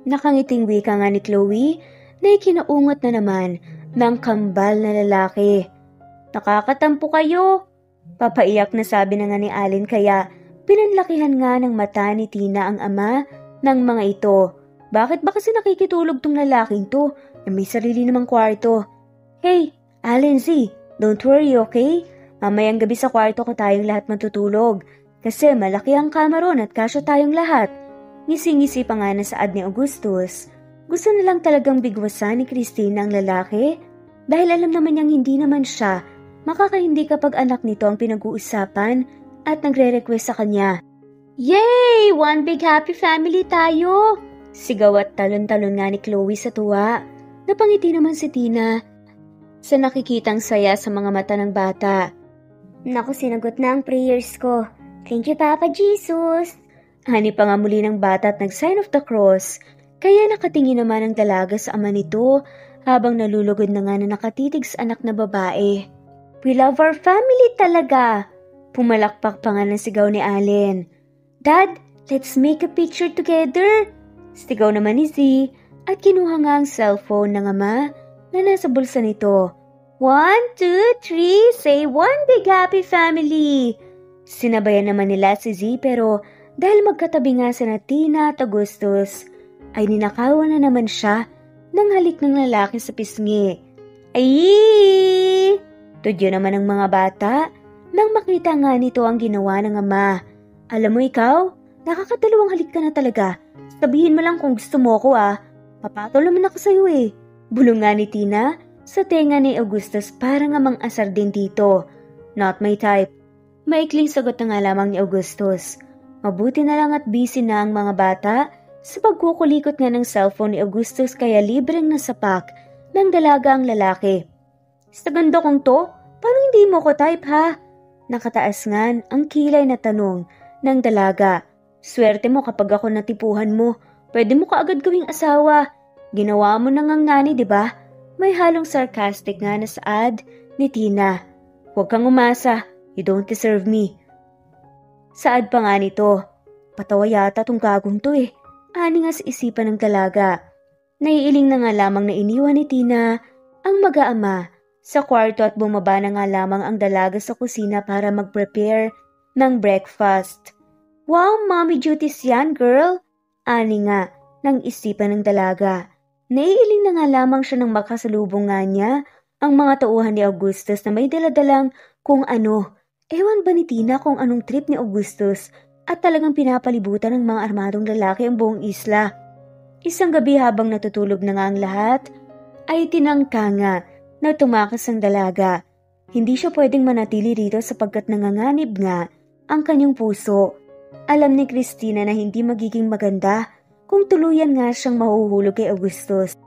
Nakangiting wika nga ni Chloe na ikinaungot na naman ng kambal na lalaki. Nakakatampo kayo. Papaiyak na sabi na nga ni Allen kaya pinanlakihan nga ng mata ni Tina ang ama ng mga ito. Bakit ba kasi nakikitulog tong lalaking to? May sarili namang kwarto. Hey, Allen Z, don't worry, okay? Mamayang gabi sa kwarto ko tayong lahat matutulog. Kasi malaki ang kama ron at kasya tayong lahat. Ngisi-ngisi pa nga na saad ni Augustus. Gusto na lang talagang bigwasan ni Christina ang lalaki dahil alam naman niyang hindi naman siya makakahindi kapag anak nito ang pinag-uusapan at nagre-request sa kanya. Yay! One big happy family tayo! Sigaw at talon-talon nga ni Chloe sa tuwa. Napangiti naman si Tina sa nakikitang saya sa mga mata ng bata. Naku, sinagot na ang prayers ko. Thank you, Papa Jesus. Hani pa nga muli ng bata at nag-sign of the cross, kaya nakatingin naman ang dalaga sa ama nito habang nalulugod na nga na nakatitig sa anak na babae. We love our family talaga! Pumalakpak pa nga ng sigaw ni Allen. Dad, let's make a picture together! Sigaw naman ni Z at kinuha nga ang cellphone ng ama na nasa bulsa nito. 1, 2, 3, say one big happy family! Sinabayan naman nila si Z pero dahil magkatabi nga sina Tina at Augustus, ay ninakawan na naman siya ng halik ng lalaki sa pisngi. Ay! Tudyo naman ang mga bata nang makita nga nito ang ginawa ng ama. Alam mo ikaw, nakakadalawang halik ka na talaga. Sabihin mo lang kung gusto mo ko Papatol naman ako sa'yo Bulong nga ni Tina sa tenga ni Augustus para nga mang-asar din dito. Not my type. Maikling sagot na nga lamang ni Augustus. Mabuti na lang at busy na ang mga bata sa pagkukulikot nga ng cellphone ni Augustus kaya libreng nasapak ng dalaga ang lalaki. Sa ganda kong to, paano hindi mo ko type ha? Nakataas nga ang kilay na tanong ng dalaga. Swerte mo kapag ako natipuhan mo, pwede mo kaagad gawing asawa. Ginawa mo na ngang nani, di ba? May halong sarcastic nga na saad ni Tina. Huwag kang umasa, you don't deserve me. Saad pa nga nito, patawa yata tong gagong to Ani nga sa isipan ng dalaga. Naiiling na nga lamang na iniwan ni Tina ang mag-aama sa kwarto at bumaba na nga lamang ang dalaga sa kusina para mag-prepare ng breakfast. Wow, mommy duties yan, girl! Ani nga ng isipan ng dalaga. Naiiling na nga lamang siya nang makasalubong nga niya ang mga tauhan ni Augustus na may daladalang kung ano. Ewan ba ni Tina kung anong trip ni Augustus at talagang pinapalibutan ng mga armadong lalaki ang buong isla. Isang gabi habang natutulog na nga ang lahat, ay tinangka nga na tumakas ang dalaga. Hindi siya pwedeng manatili rito sapagkat nanganganib nga ang kanyang puso. Alam ni Christina na hindi magiging maganda kung tuluyan nga siyang mahuhulog kay Augustus.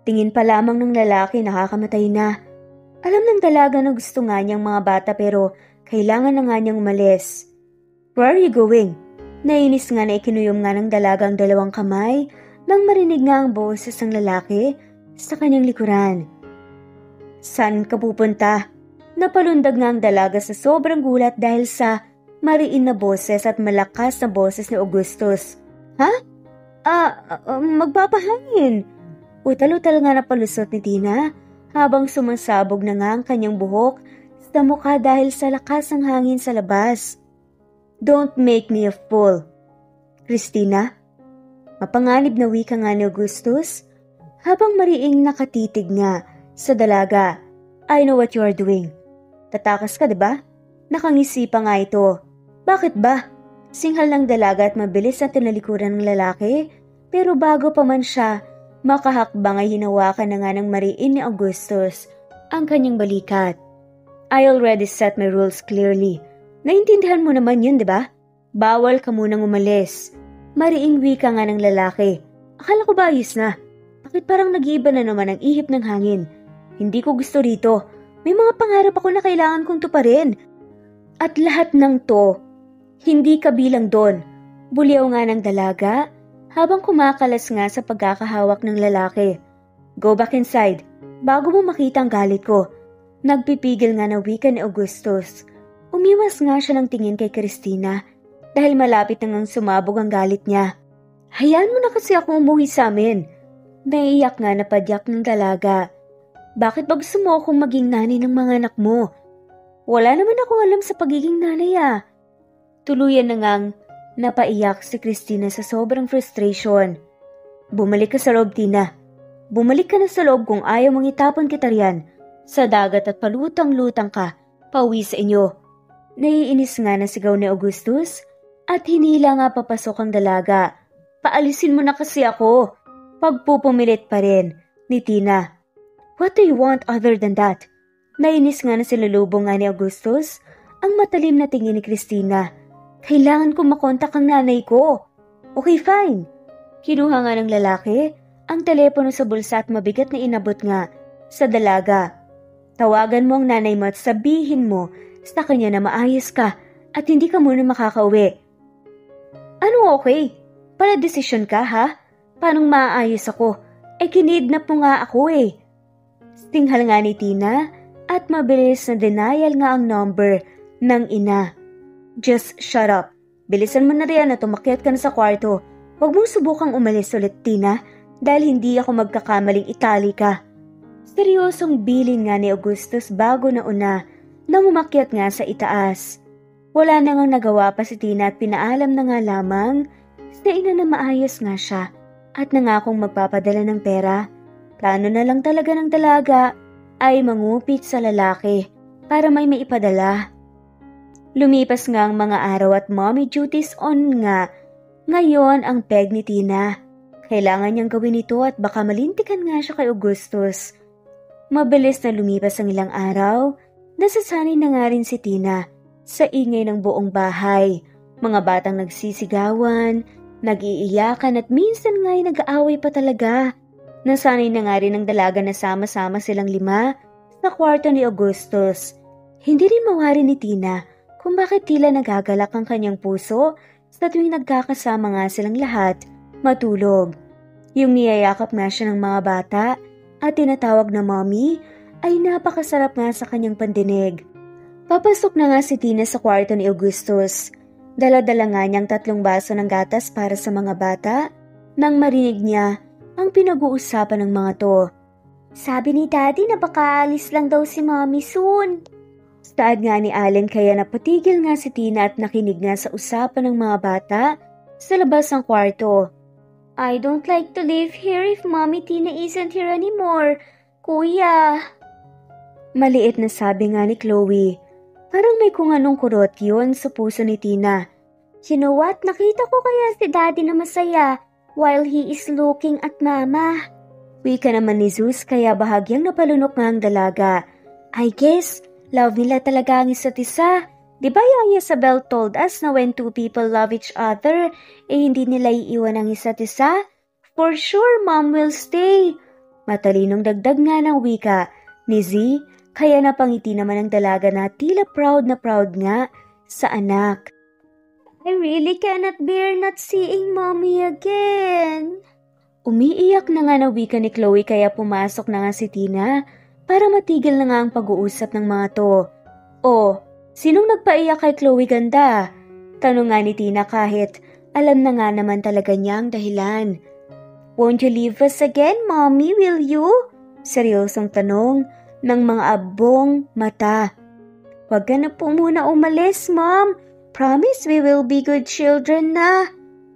Tingin pa lamang ng lalaki nakakamatay na. Alam ng dalaga na gusto nga niyang mga bata pero kailangan na nga niyang umalis. Where are you going? Nainis nga na ikinuyom nga ng dalaga ang dalawang kamay nang marinig nga ang boses ng lalaki sa kanyang likuran. Saan ka pupunta? Napalundag nga ang dalaga sa sobrang gulat dahil sa mariin na boses at malakas na boses ni Augustus. Ha? Magpapahangin. Utal-utal nga napalusot ni Tina habang sumasabog na nga ang kanyang buhok sa mukha dahil sa lakas ng hangin sa labas. Don't make me a fool. Christina? Mapanganib na wika nga ni Augustus habang mariing nakatitig nga sa dalaga. I know what you are doing. Tatakas ka, diba? Nakangisi pa nga ito. Bakit ba? Singhal ng dalaga at mabilis na tinalikuran ng lalaki, pero bago pa man siya, makahakbang ay hinawakan na nga ng mariin ni Augustus ang kanyang balikat. I already set my rules clearly. Naintindihan mo naman yun, diba? Bawal ka munang umalis. Mariing wika nga ng lalaki. Akala ko ba ayos na? Bakit parang nag-iiba na naman ang ihip ng hangin? Hindi ko gusto rito. May mga pangarap ako na kailangan kong tuparin. At lahat ng to, hindi kabilang doon. Buliyaw nga ng dalaga habang kumakalas nga sa pagkakahawak ng lalaki. Go back inside, bago mo makita ang galit ko. Nagpipigil nga na wika ni Augustus. Umiwas nga siya ng tingin kay Christina dahil malapit nang sumabog ang galit niya. Hayaan mo na kasi ako umuwi sa amin. Naiiyak nga na padyak ng dalaga. Bakit ba gusto mo akong maging nanay ng mga anak mo? Wala naman akong alam sa pagiging nanay Tuluyan na ngang napaiyak si Christina sa sobrang frustration. Bumalik ka sa loob, Tina. Bumalik ka na sa loob kung ayaw mong itapon kita riyan sa dagat at palutang-lutang ka, pauwi sa inyo. Naiinis nga na sigaw ni Augustus at hinila nga papasok ang dalaga. Paalisin mo na kasi ako. Pagpupumilit pa rin ni Tina. What do you want other than that? Nainis nga na silulubong nga ni Augustus ang matalim na tingin ni Christina. Kailangan kong makontak ang nanay ko. Okay, fine. Kinuha nga ng lalaki ang telepono sa bulsa at mabigat na inabot nga sa dalaga. Tawagan mo ang nanay mo at sabihin mo sa kanya na maayos ka at hindi ka muna makakauwi. Ano okay? Para desisyon ka ha? Paanong maayos ako? Kinidnap mo nga ako eh. Tinghal nga ni Tina at mabilis na denial nga ang number ng ina. Just shut up. Bilisan mo na riyan at umakyat ka na sa kwarto. Huwag mong subukang umalis ulit, Tina, dahil hindi ako magkakamaling itali ka. Seryosong bilin nga ni Augustus bago na una nang umakyat nga sa itaas. Wala na ngang nagawa pa si Tina at pinaalam na nga lamang sa ina na maayos nga siya at nangakong magpapadala ng pera. Plano na lang talaga ng dalaga ay mangupit sa lalaki para may maipadala. Lumipas nga ang mga araw at mommy duties on nga. Ngayon ang peg ni Tina. Kailangan niyang gawin ito at baka malintikan nga siya kay Augustus. Mabilis na lumipas ang ilang araw, nasasanay na nga rin si Tina sa ingay ng buong bahay. Mga batang nagsisigawan, nag-iiyakan at minsan nga'y nag-aaway pa talaga. Nasanay na nga rin ang dalaga na sama-sama silang 5 sa kwarto ni Augustus. Hindi rin mawari ni Tina kung bakit tila nagagalak ang kanyang puso sa tuwing nagkakasama nga silang lahat matulog. Yung niyayakap nga siya ng mga bata at tinatawag na mommy ay napakasarap nga sa kanyang pandinig. Papasok na nga si Tina sa kwarto ni Augustus. Dala-dala nga niyang 3 baso ng gatas para sa mga bata nang marinig niya ang pinag-uusapan ng mga to. Sabi ni Daddy na baka alis lang daw si Mommy soon. Saad nga ni Allen kaya napatigil nga si Tina at nakinig nga sa usapan ng mga bata sa labas ng kwarto. I don't like to live here if Mommy Tina isn't here anymore, Kuya. Maliit na sabi nga ni Chloe. Parang may kung anong kurot yun sa puso ni Tina. You know what? Nakita ko kaya si Daddy na masaya while he is looking at Mama. Wika naman ni Zeus kaya bahagyang napalunok nga ang dalaga. I guess, love nila talaga ang isa't isa. Di ba yung Isabel told us na when 2 people love each other, hindi nila iiwan ang isa't isa? For sure, Mom will stay. Matalinong dagdag nga ng wika ni Z, kaya napangiti naman ang dalaga na tila proud na proud nga sa anak. I really cannot bear not seeing Mommy again. Umiiyak na nga na wika ni Chloe kaya pumasok na nga si Tina para matigil na nga ang pag-uusap ng mga to. Oh, sinong nagpaiyak kay Chloe ganda? Tanong nga ni Tina kahit alam na nga naman talaga niya ang dahilan. Won't you leave us again, Mommy, will you? Seryosong tanong ng mga abong mata. Wag ka na po muna umalis, Mom. Promise we will be good children na.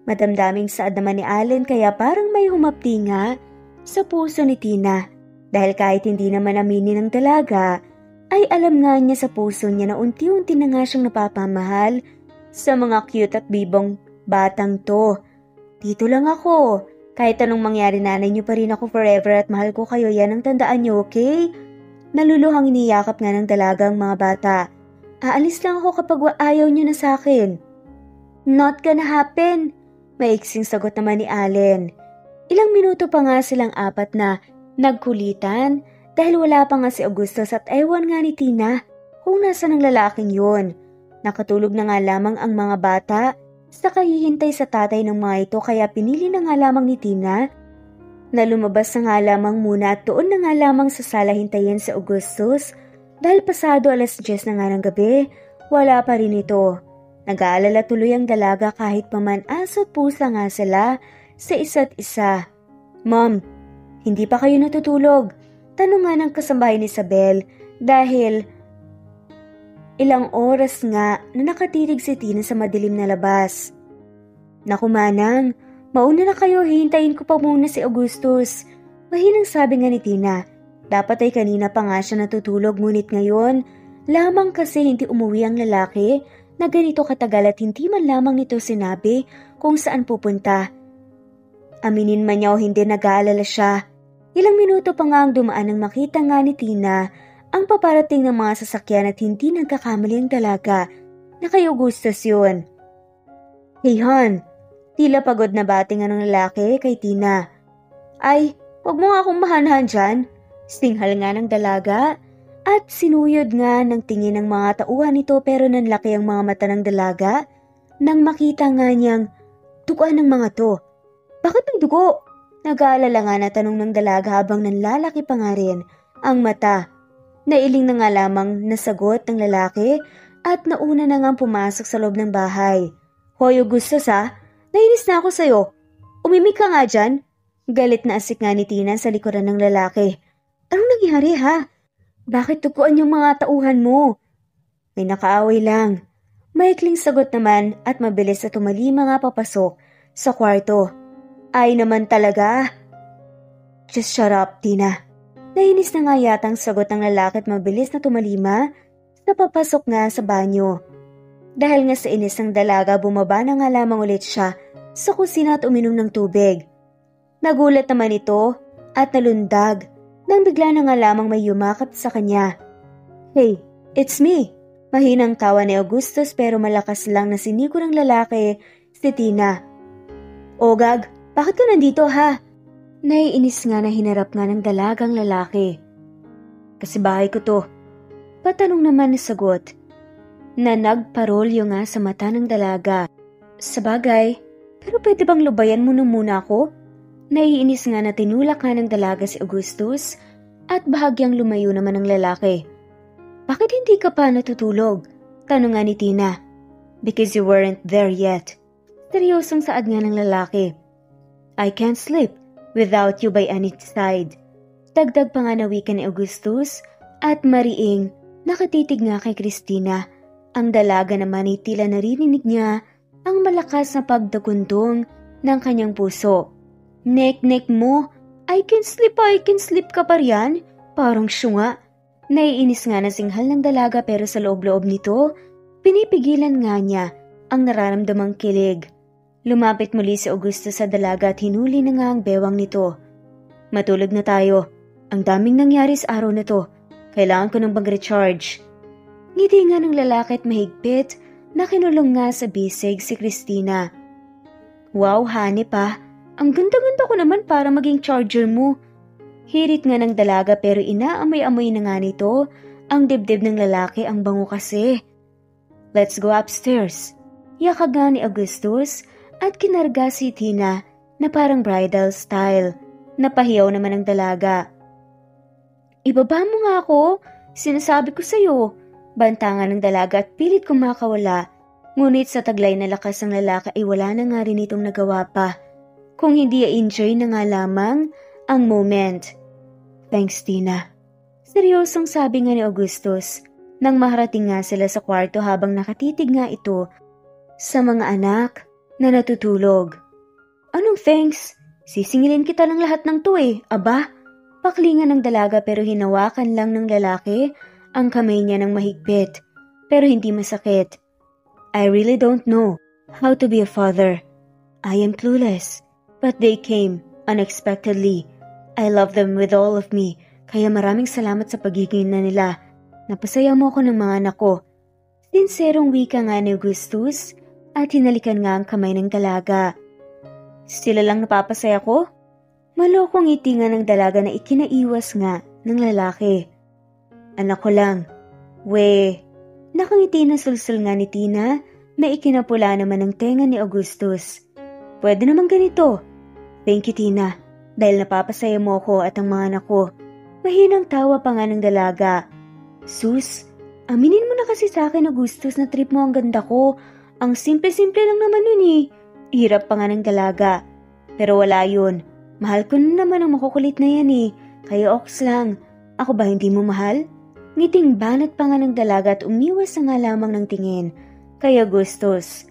Madamdaming saad naman ni Allen kaya parang may humapdi nga sa puso ni Tina. Dahil kahit hindi naman aminin ng dalaga, ay alam nga niya sa puso niya na unti-unti na nga siyang napapamahal sa mga cute at bibong batang to. Dito lang ako. Kahit anong mangyari nanay niyo pa rin ako forever at mahal ko kayo, yan ang tandaan niyo, okay? Naluluhang iniyakap nga ng dalaga ang mga bata. Aalis lang ako kapag ayaw niyo na sa akin. Not gonna happen. Maiksing sagot naman ni Allen. Ilang minuto pa nga silang 4 na nagkulitan dahil wala pa nga si Augustus at ewan nga ni Tina kung nasa ng lalaking yun. Nakatulog na nga lamang ang mga bata sa kahihintay sa tatay ng mga ito kaya pinili na nga lamang ni Tina na lumabas na nga lamang muna at doon na nga lamang sa sala hintayin si Augustus dahil pasado 10:00 na nga ng gabi, wala pa rin ito. Nag-aalala tuloy ang dalaga kahit paman aso't pusa nga sila sa isa't isa. Mom, hindi pa kayo natutulog? Tanong nga ng kasambahay ni Isabel dahil ilang oras nga na nakatitig si Tina sa madilim na labas. Naku manang, mauna na kayo, hintayin ko pa muna si Augustus. Mahinang sabi nga ni Tina. Dapat ay kanina pa nga siya natutulog ngunit ngayon, lamang kasi hindi umuwi ang lalaki na ganito katagal at hindi man lamang nito sinabi kung saan pupunta. Aminin man niya o hindi nag-aalala siya. Ilang minuto pa nga ang dumaan nang makita nga ni Tina ang paparating ng mga sasakyan at hindi nagkakamali ang dalaga na kay Augustus yun. Hey hon, tila pagod na bating ng lalaki kay Tina. Ay, wag mo nga akong mahanahan dyan. Singhal nga ng dalaga. At sinuyod nga ng tingin ng mga tauhan nito pero nanlaki ang mga mata ng dalaga nang makita nga niyang duguan ng mga to. Bakit may dugo? Nag-aalala nga na tanong ng dalaga habang nanlalaki pa nga rin ang mata. Nailing na nga lamang nasagot ng lalaki at nauna na nga pumasok sa loob ng bahay. Hoy Augustus nainis na ako sa'yo. Umimik ka nga dyan. Galit na asik nga ni Tina sa likuran ng lalaki. Anong nangyari Bakit tukuan yung mga tauhan mo? May nakaaway lang. Maikling sagot naman at mabilis na tumalima nga papasok sa kwarto. Ay naman talaga. Just shut up, Tina. Nainis na nga yatang sagot ng lalaki at mabilis na tumalima na papasok nga sa banyo. Dahil nga sa inis ng dalaga, bumaba na nga lamang ulit siya sa kusina at uminom ng tubig. Nagulat naman ito at nalundag nang bigla na nga lamang may yumakap sa kanya. Hey, it's me. Mahinang tawa ni Augustus pero malakas lang na siniko ng lalaki si Tina. O Gag, bakit ka nandito Naiinis nga na hinarap nga ng dalagang lalaki. Kasi bahay ko to. Patanong naman ni sagot na nagparolyo nga sa mata ng dalaga. Sabagay, pero pwede bang lubayan mo muna ako? Naiinis nga na tinulak nga ng dalaga si Augustus at bahagyang lumayo naman ng lalaki. Bakit hindi ka pa natutulog? Tanong nga ni Tina. Because you weren't there yet. Seryosong saad nga ng lalaki. I can't sleep without you by any side. Dagdag pa nga na wika ni Augustus at mariing nakatitig nga kay Christina. Ang dalaga naman ay tila narinig niya ang malakas na pagdagundong ng kanyang puso. Nek-nek mo, I can sleep ka pa riyan? Parang syunga. Naiinis nga na singhal ng dalaga pero sa loob-loob nito, pinipigilan nga niya ang nararamdamang kilig. Lumapit muli si Augusto sa dalaga at hinuli na nga ang bewang nito. Matulog na tayo. Ang daming nangyari sa araw na to. Kailangan ko ng pag-recharge. Ngiti nga ng lalaki at mahigpit na kinulong nga sa bisig si Christina. Wow, hanip Ang ganda-ganda ko naman para maging charger mo. Hirit nga ng dalaga pero inaamoy-amoy na nga nito ang dibdib ng lalaki, ang bango kasi. Let's go upstairs. Yakag nga ni Augustus at kinarga si Tina na parang bridal style. Napahiyaw naman ang dalaga. Ibaba mo nga ako, sinasabi ko sa'yo. Bantangan ng dalaga at pilit kong makawala. Ngunit sa taglay na lakas ng lalaki ay wala na nga rin itong nagawa pa. Kung hindi enjoy na nga lamang ang moment. Thanks, Tina. Seryosong sabi nga ni Augustus nang maharating nga sila sa kwarto habang nakatitig nga ito sa mga anak na natutulog. Anong thanks? Sisingilin kita ng lahat ng to Aba, paklingan ng dalaga pero hinawakan lang ng lalaki ang kamay niya ng mahigpit pero hindi masakit. I really don't know how to be a father. I am clueless, but they came unexpectedly. I love them with all of me, kaya maraming salamat sa pagiging na nila. Napasaya mo ako ng mga anak ko. Sinserong wika nga ni Augustus at hinalikan nga ang kamay ng dalaga. Sila lang napapasaya ko? Malokong ngiti nga ng dalaga na ikinaiwas nga ng lalaki. Anak ko lang. Nakangiti na sulsul nga ni Tina na ikinapula naman ng tenga ni Augustus. Pwede naman ganito. Thank you, Tina. Dahil napapasaya mo ako at ang mga anak ko. Mahinang tawa pa nga ng dalaga. Sus, aminin mo na kasi sa akin, Augustus, na trip mo ang ganda ko. Ang simple-simple lang naman nun Hirap pa nga ng dalaga. Pero wala yun. Mahal ko na naman ang makukulit na yan Kaya oks lang. Ako ba hindi mo mahal? Ngiting banat pa nga ng dalaga at umiwas na nga lamang ng tingin kay Augustus.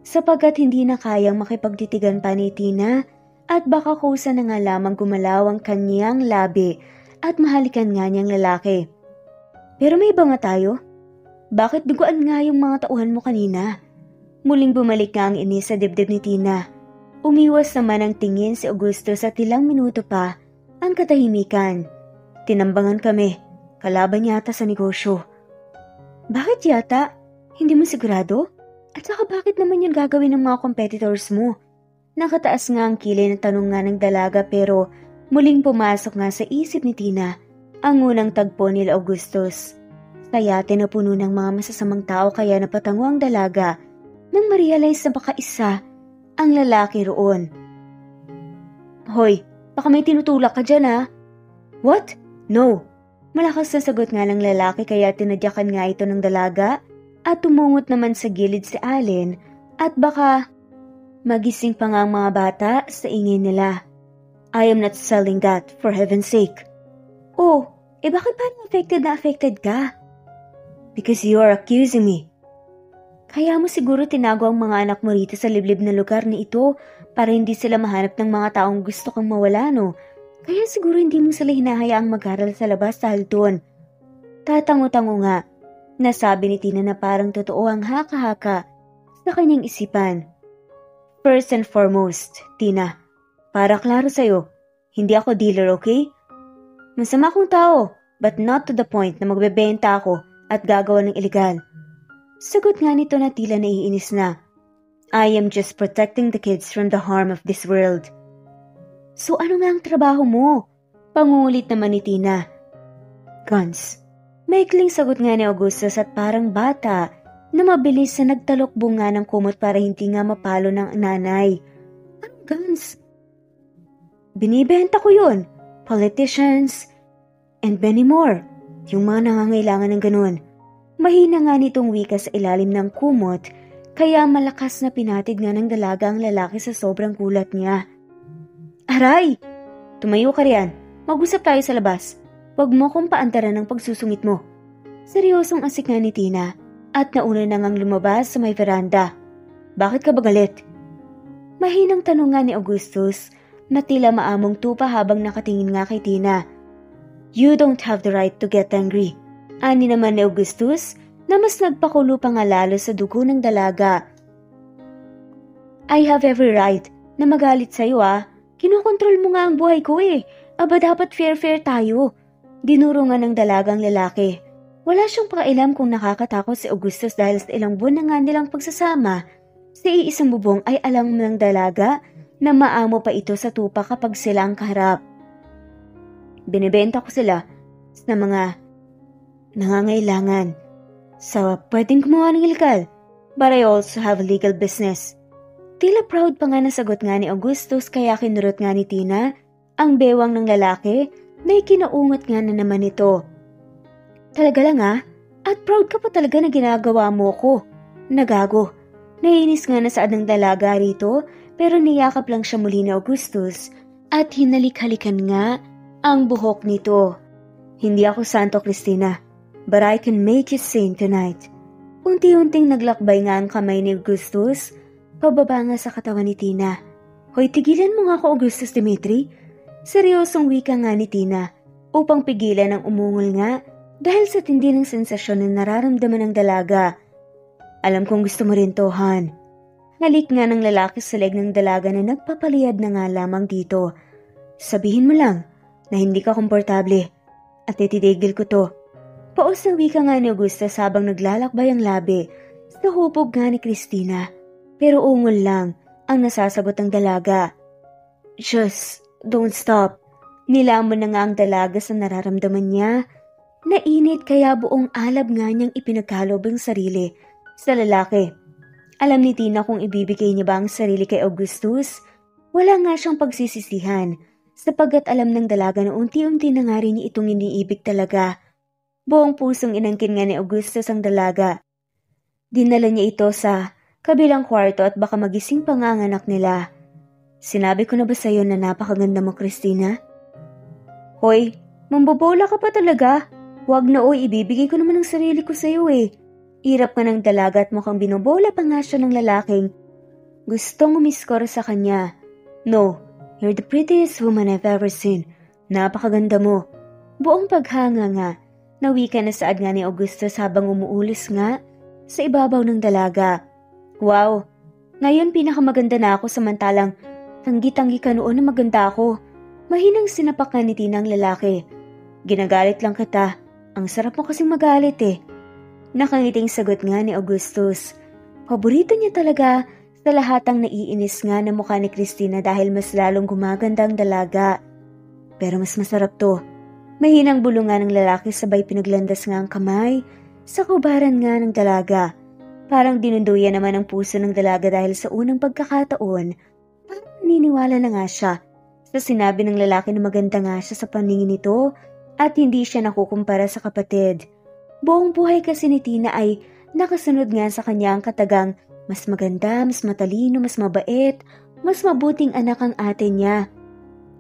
Sapagkat hindi na kayang makipagtitigan pa ni Tina at baka kusa na nga lamang gumalaw ang kanyang labi at mahalikan nga niyang lalaki. Pero may iba nga tayo. Bakit duguan nga yung mga tauhan mo kanina? Muling bumalik nga ang inis sa dibdib ni Tina. Umiwas naman ang tingin si Augustus at ilang minuto pa ang katahimikan. Tinambangan kami. Kalaban yata sa negosyo. Bakit yata? Hindi mo sigurado? At saka bakit naman yun gagawin ng mga competitors mo? Nakataas nga ang kilay na tanong nga ng dalaga pero muling pumasok nga sa isip ni Tina ang unang tagpo nila Augustus. Sa yate na puno ng mga masasamang tao kaya napatango ang dalaga nang ma-realize na baka isa ang lalaki roon. Hoy, baka may tinutulak ka dyan ha? What? No. Malakas na sagot nga ng lalaki kaya tinadyakan nga ito ng dalaga at tumungot naman sa gilid si Allen at baka magising pa nga ang mga bata sa ingay nila. I am not selling that, for heaven's sake. Oh, bakit parang affected ka? Because you are accusing me. Kaya mo siguro tinago ang mga anak mo rito sa liblib na lugar na ito para hindi sila mahanap ng mga taong gusto kang mawala, no? Kaya siguro hindi mo sila hinahayaang mag-aral sa labas dahil doon. Tatango-tango nga, nasabi ni Tina na parang totoo ang haka-haka sa kanyang isipan. First and foremost, Tina, para klaro sa'yo, hindi ako dealer, okay? Masama akong tao, but not to the point na magbebenta ako at gagawa ng iligal. Sagot nga nito na tila naiinis na. I am just protecting the kids from the harm of this world. So ano nga ang trabaho mo? Pangulit naman ni Tina. Guns. Maikling sagot nga ni Augustus at parang bata na mabilis na nagtalokbong nga ng kumot para hindi nga mapalo ng nanay. Anong guns? Binibenta ko yun. Politicians and many more. Yung mga nangangailangan ng ganun. Mahina nga nitong wika sa ilalim ng kumot kaya malakas na pinatid nga ng dalaga ang lalaki sa sobrang gulat niya. Aray! Tumayo ka riyan. Mag-usap tayo sa labas. Huwag mo kong paantaran ng pagsusungit mo. Seryosong asik nga ni Tina at nauna na ngang lumabas sa may veranda. Bakit ka ba galit? Mahinang tanong nga ni Augustus na tila maamong tupa habang nakatingin nga kay Tina. You don't have the right to get angry. Ani naman ni Augustus na mas nagpakulo pa nga lalo sa dugo ng dalaga. I have every right na magalit sa'yo ah. Kinokontrol mo nga ang buhay ko eh. Aba dapat fair tayo. Dinuro nga ng dalagang lalaki. Wala siyang pakailam kung nakakatakot si Augustus dahil sa ilang buwan na nga nilang pagsasama. Sa iisang bubong ay alam ng dalaga na maamo pa ito sa tupa kapag sila ang kaharap. Binibenta ko sila sa mga nangangailangan. So, pwedeng gumawa ng illegal. But I also have a legal business. Tila proud pa nga nasagot nga ni Augustus kaya kinurot nga ni Tina ang bewang ng lalaki na ikinaungot nga na naman ito. Talaga lang ah, at proud ka pa talaga na ginagawa mo ko. Nagago. Naiinis nga na saad ng dalaga rito pero niyakap lang siya muli ni Augustus at hinalik-halikan nga ang buhok nito. Hindi ako santo, Christina, but I can make you sing tonight. Unti-unting naglakbay nga ang kamay ni Augustus, pababa nga sa katawan ni Tina. Hoy, tigilan mo nga ako, Augustus Dimitri. Seryosong wika nga ni Tina upang pigilan ang umungol nga dahil sa tindi ng sensasyon na nararamdaman ng dalaga. Alam kong gusto mo rin to, Han. Halik nga ng lalaki sa leg ng dalaga na nagpapaliyad na nga lamang dito. Sabihin mo lang na hindi ka komportable at ititigil ko to. Paos ng wika nga ni Augustus habang naglalakbay ang labi sa hubog nga ni Christina. Pero ungol lang ang nasasagot ng dalaga. Just don't stop. Nilamon na nga ang dalaga sa nararamdaman niya. Nainit kaya buong alab nga niyang ipinagkalob ang sarili sa lalaki. Alam ni Tina kung ibibigay niya ba ang sarili kay Augustus. Wala nga siyang pagsisisihan sapagkat alam ng dalaga na unti-unti na nga rin niya itong iniibig talaga. Buong pusong inangkin nga ni Augustus ang dalaga. Dinala niya ito sa kabilang kwarto at baka magising pa nga ang anak nila. Sinabi ko na ba sa'yo na napakaganda mo, Christina? Hoy, mambobola ka pa talaga. Huwag na oy, ibibigay ko naman ang sarili ko sa'yo eh. Irap ka ng dalaga at mukhang binobola pa nga siya ng lalaking gustong umiskor sa kanya. No, you're the prettiest woman I've ever seen. Napakaganda mo. Buong paghanga nga, nawika na saad nga ni Augustus habang umuulis nga sa ibabaw ng dalaga. Wow, ngayon pinakamaganda na ako samantalang tanggi-tanggi ka noon na maganda ako. Mahinang sinapak nga ni Tina ang lalaki. Ginagalit lang kita. Ang sarap mo kasing magalit eh. Nakangiting sagot nga ni Augustus. Paborito niya talaga sa lahatang naiinis nga na mukha ni Christina dahil mas lalong gumaganda ang dalaga. Pero mas masarap to. Mahinang bulungan ng lalaki sabay pinaglandas nga ang kamay sa kubaran nga ng dalaga. Parang dinunduyan naman ang puso ng dalaga dahil sa unang pagkakataon, parang naniniwala na nga siya sa sinabi ng lalaki na maganda nga siya sa paningin nito at hindi siya nakukumpara sa kapatid. Buong buhay kasi ni Tina ay nakasunod nga sa kanya ang katagang mas maganda, mas matalino, mas mabait, mas mabuting anak ang ate niya.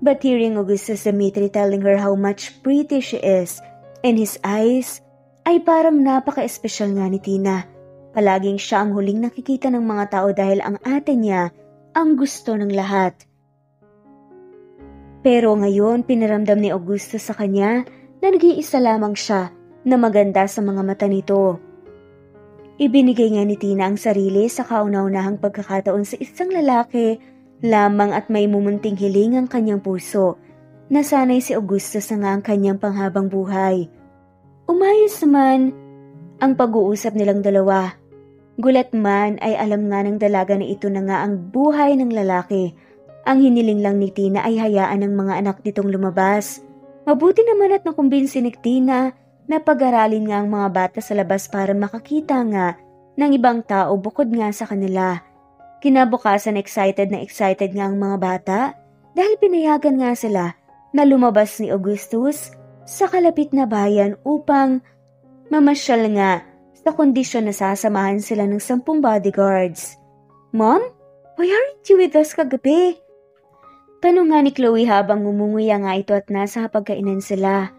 But hearing Augustus Dimitri telling her how much pretty she is in his eyes, ay parang napaka-espesyal nga ni Tina. Palaging siya ang huling nakikita ng mga tao dahil ang ate niya ang gusto ng lahat. Pero ngayon pinaramdam ni Augusto sa kanya na nag-iisa lamang siya na maganda sa mga mata nito. Ibinigay nga ni Tina ang sarili sa kauna-unahang pagkakataon sa isang lalaki lamang at may mumunting hiling ang kanyang puso. Nasanay si Augusto sa nga ang kanyang panghabang buhay. Umayos naman ang pag-uusap nilang dalawa. Gulat man ay alam nga ng dalaga na ito na nga ang buhay ng lalaki. Ang hiniling lang ni Tina ay hayaan ng mga anak nitong lumabas. Mabuti naman at nakumbinsi ni Tina na pag-aralin nga ang mga bata sa labas para makakita nga ng ibang tao bukod nga sa kanila. Kinabukasan excited nga ang mga bata dahil pinayagan nga sila na lumabas ni Augustus sa kalapit na bayan upang mamasyal nga sa kondisyon na sasamahan sila ng 10 bodyguards. Mom, why aren't you with us kagabi? Tanong nga ni Chloe habang ngumunguya nga ito at nasa hapagkainan sila.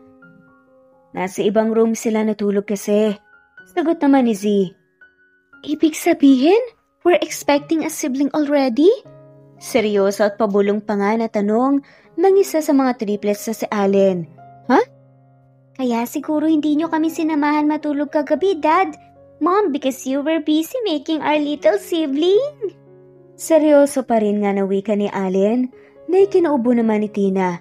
Nasa ibang room sila natulog kasi. Sagot naman ni Z. Ibig sabihin, we're expecting a sibling already? Seryoso at pabulong pa nga na tanong ng isa sa mga triplets na si Allen. Kaya siguro hindi nyo kami sinamahan matulog kagabi, Dad. Mom, because you were busy making our little sibling. Seryoso pa rin nga na wika ni Allen na ikinaubo naman ni Tina.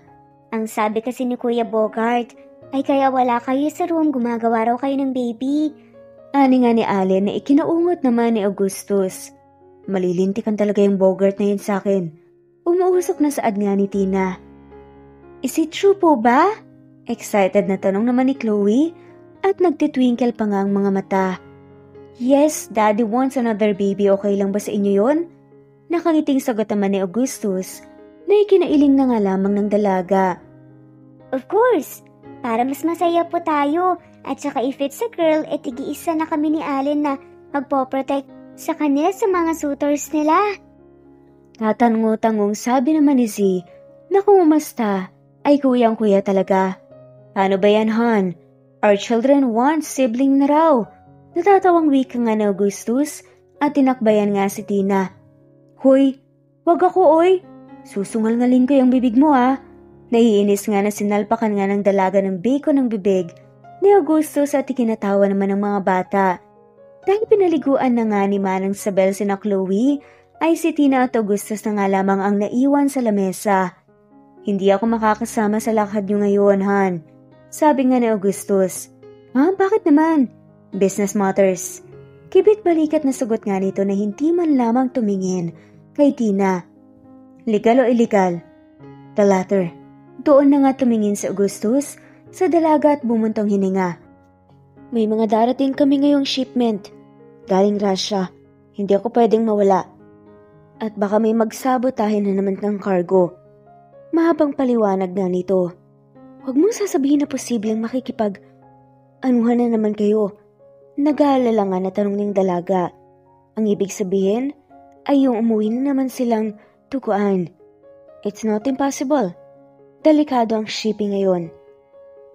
Ang sabi kasi ni Kuya Bogart ay kaya wala kayo sa room, gumagawa raw kayo ng baby. Ani nga ni Allen na ikinaungot naman ni Augustus. Malilintikan talaga yung Bogart na yun sa akin. Umuusok na saad nga ni Tina. Is it true po ba? Excited na tanong naman ni Chloe at nagtitwinkle pa nga ang mga mata. Yes, Daddy wants another baby, okay lang ba sa inyo yon? Nakangiting sagot naman ni Augustus na ikinailing na nga lamang ng dalaga. Of course, para mas masaya po tayo at saka if it's a girl, tig-iisa na kami ni Allen na magpoprotect sa kanila sa mga suitors nila. Tatango-tangong sabi naman ni Z na kung umasta ay kuyang-kuya talaga. Paano ba yan, hon? Our children want sibling na raw. Natatawang wika nga ni Augustus at tinakbayan nga si Tina. Hoy, wag ako oy. Susungal-ngalin ko yung bibig mo Naiinis nga na sinalpakan nga ng dalaga ng bacon ng bibig ni Augustus at ikinatawa naman ng mga bata. Dahil pinaliguan na nga ni Manang Sabel sina Chloe, ay si Tina at Augustus na nga lamang ang naiwan sa lamesa. Hindi ako makakasama sa lakad nyo ngayon, Han. Sabi nga ni Augustus. Bakit naman? Business matters. Kibit balikat na sagot nga nito na hindi man lamang tumingin kay Tina. Legal o illegal? The latter. Doon na nga tumingin si Augustus sa dalaga at bumuntong hininga. May mga darating kami ngayong shipment. Galing Russia. Hindi ako pwedeng mawala. At baka may magsabotahin na naman ng cargo. Mahabang paliwanag nga nito. Huwag mong sasabihin na posibleng makikipag-anuhan na naman kayo. Nag-aalala nga na tanong ng dalaga. Ang ibig sabihin ay yung umuwi na naman silang tukuan. It's not impossible. Delikado ang shipping ngayon.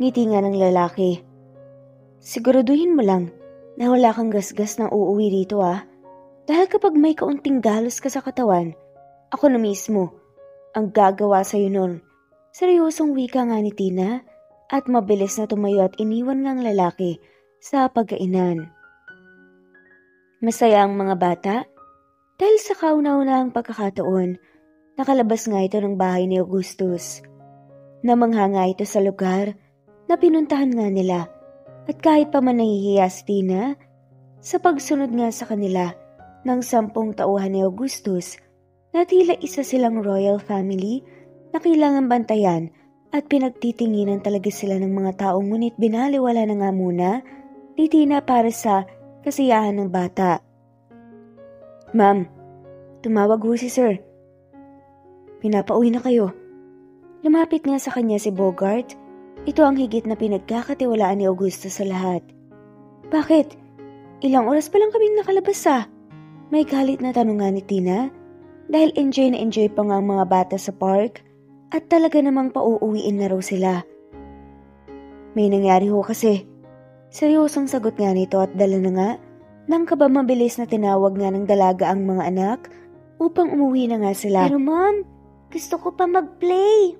Ngiti nga ng lalaki. Siguraduhin mo lang na wala kang gasgas na uuwi dito Dahil kapag may kaunting galos ka sa katawan, ako na mismo ang gagawa sa'yo nun. Seryosong wika nga ni Tina at mabilis na tumayo at iniwan nga ang lalaki sa pagkainan. Masaya ang mga bata dahil sa kauna-unahang pagkakataon, nakalabas nga ito ng bahay ni Augustus. Namangha nga ito sa lugar na pinuntahan nga nila at kahit pa man nahihiya si Tina, sa pagsunod nga sa kanila ng 10 tauhan ni Augustus na tila isa silang royal family na kailangan bantayan at pinagtitinginan talaga sila ng mga tao ngunit binaliwala na nga muna ni Tina para sa kasiyahan ng bata. Ma'am, tumawag ho si sir. Pinapauwi na kayo. Lumapit nga sa kanya si Bogart. Ito ang higit na pinagkakatiwalaan ni Augusto sa lahat. Bakit? Ilang oras pa lang kaming nakalabas May galit na tanong nga ni Tina dahil enjoy na enjoy pa nga ang mga bata sa park at talaga namang pauuwiin na raw sila. May nangyari ho kasi. Seryosong sagot nga nito at dala na nga nang kaba mabilis na tinawag nga ng dalaga ang mga anak upang umuwi na nga sila. Pero ma'am, gusto ko pa mag-play.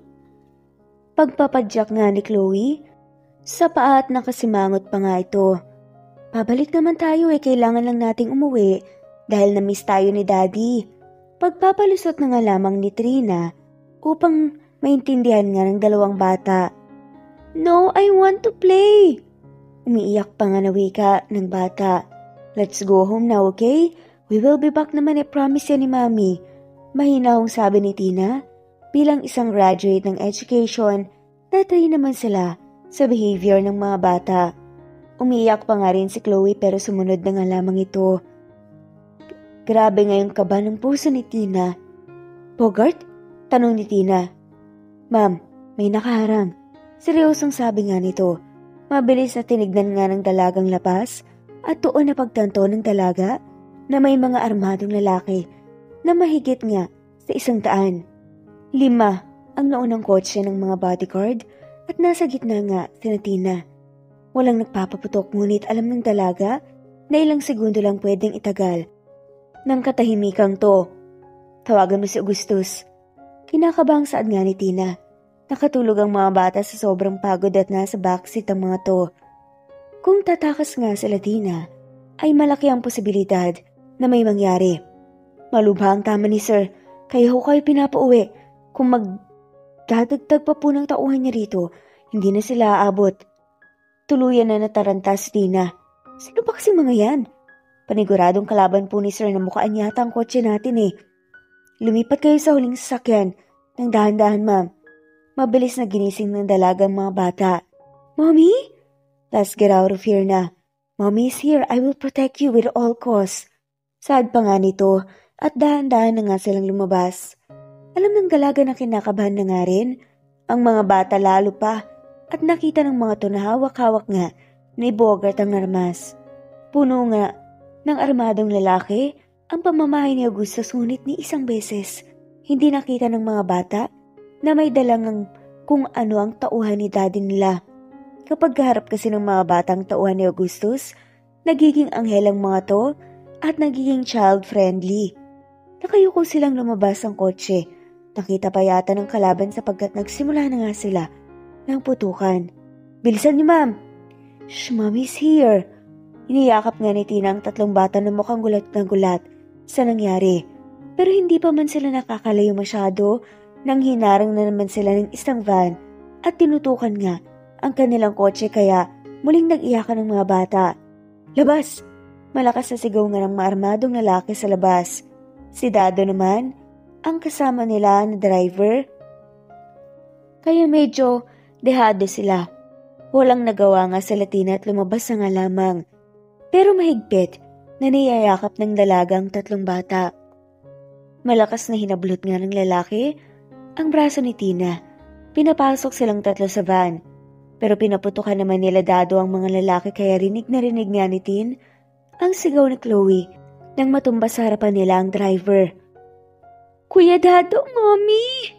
Pagpapadyak nga ni Chloe, sa paa at nakasimangot pa nga ito. Pabalik naman tayo kailangan lang nating umuwi dahil na-miss tayo ni Daddy. Pagpapalusot na nga lamang ni Trina upang maintindihan nga ng dalawang bata. No, I want to play! Umiiyak pa nga na wika ng bata. Let's go home now, okay? We will be back naman, I promise yan ni Mami. Mahinahong sabi ni Tina. Bilang isang graduate ng education, na-train naman sila sa behavior ng mga bata. Umiiyak pa nga rin si Chloe pero sumunod na nga lamang ito. Grabe ngayong kaba ng puso ni Tina. Bogart? Tanong ni Tina. Ma'am, may nakaharang. Seryosong sabi nga nito. Mabilis na tinignan nga ng dalagang lapas at doon na pagtanto ng dalaga na may mga armadong lalaki na mahigit nga sa 100. 5 ang naunang kotse ng mga bodyguard at nasa gitna nga si Tina. Walang nagpapaputok ngunit alam ng dalaga na ilang segundo lang pwedeng itagal. Nang katahimikang to, tawagan mo si Augustus. Kinakabang saad nga ni Tina. Nakatulog ang mga bata sa sobrang pagod at nasa backseat ang mga to. Kung tatakas nga sila Tina, ay malaki ang posibilidad na may mangyari. Malubha ang tama ni Sir, kaya ho kayo pinapauwi. Kung magdadagdag pa po ng tauhan niya rito, hindi na sila aabot. Tuluyan na nataranta si Tina. Sino ba kasing mga yan? Paniguradong kalaban po ni Sir na mukhaan yata ang kotse natin Lumipat kayo sa huling sasakyan. Nang dahan-dahan, ma'am. Mabilis na ginising ng dalagang mga bata. Mommy? Let's get out of here na. Mommy is here. I will protect you with all costs. Saad pa nga nito at dahan-dahan na nga silang lumabas. Alam ng dalaga na kinakabahan na nga rin. Ang mga bata lalo pa at nakita ng mga to na hawak-hawak nga ni Bogart ang armas. Puno nga ng armadong lalaki ang pamamahay ni Augustus ngunit ni isang beses. Hindi nakita ng mga bata na may dalang kung ano ang tauhan ni daddy nila. Kapag kaharap kasi ng mga batang tauhan ni Augustus, nagiging anghel ang mga to at nagiging child-friendly. Nakayuko silang lumabas ang kotse. Nakita pa yata ng kalaban sapagkat nagsimula na nga sila ng putukan. Bilisan niyo, ma'am! Shh, mommy's here! Iniyakap nga ni Tina ang 3 bata na mukhang gulat na gulat sa nangyari. Pero hindi pa man sila nakakalayo masyado nang hinarang na naman sila ng isang van at tinutukan nga ang kanilang kotse kaya muling nag-iyakan ng mga bata. Labas! Malakas na sigaw nga ng maarmadong lalaki sa labas. Si Dado naman, ang kasama nila na driver. Kaya medyo dehado sila. Walang nagawa nga sa Tina at lumabas na nga lamang. Pero mahigpit na niyayakap ng dalagang 3 bata. Malakas na hinablot nga ng lalaki ang braso ni Tina. Pinapasok silang 3 sa van. Pero pinaputukan naman nila Dado ang mga lalaki kaya rinig na rinig nga ni Tin ang sigaw ni Chloe nang matumba sa harapan nila ang driver. Kuya Dado, Mommy!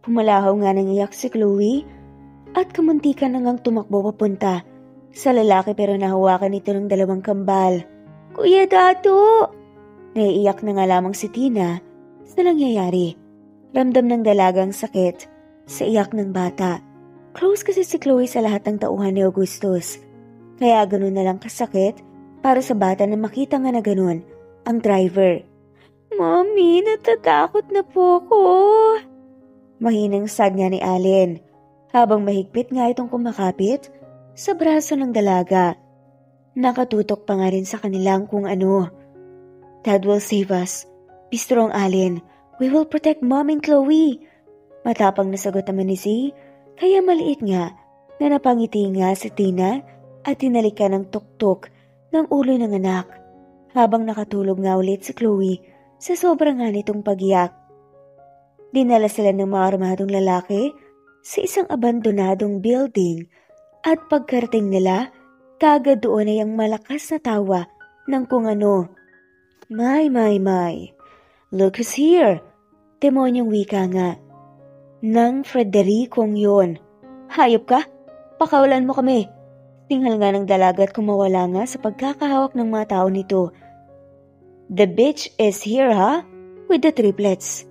Pumalahaw nga nang iyak si Chloe at kamuntikan na ngang tumakbo papunta sa lalaki pero nahawakan ito ng 2 kambal. Kuya Dado! Naiiyak na nga lamang si Tina sa nangyayari. Ramdam ng dalagang sakit sa iyak ng bata. Close kasi si Chloe sa lahat ng tauhan ni Augustus. Kaya ganun na lang kasakit para sa bata na makita nga na ganun ang driver. Mommy, natatakot na po ko. Mahinang sad nga ni Allen habang mahigpit nga itong kumakapit sa braso ng dalaga. Nakatutok pa nga rin sa kanilang kung ano. Dad will save us. Be strong, Allen. We will protect Mom and Chloe. Matapang na sagot naman ni Z Kaya maliit nga na napangiti nga si Tina at tinalikan ng tuktok ng ulo ng anak habang nakatulog nga ulit si Chloe sa sobrang nga nitong pagiyak. Dinala sila ng mga armadong lalaki sa isang abandonadong building at pagkarating nila, kagad doon ay ang malakas na tawa ng kung ano. My, look who's here. Demonyong wika nga ng Fredericong yon. Hayop ka? Pakawalan mo kami. Tinghal nga ng dalaga at kumawala nga sa pagkakahawak ng mga tao nito. The bitch is here, ha? With the triplets.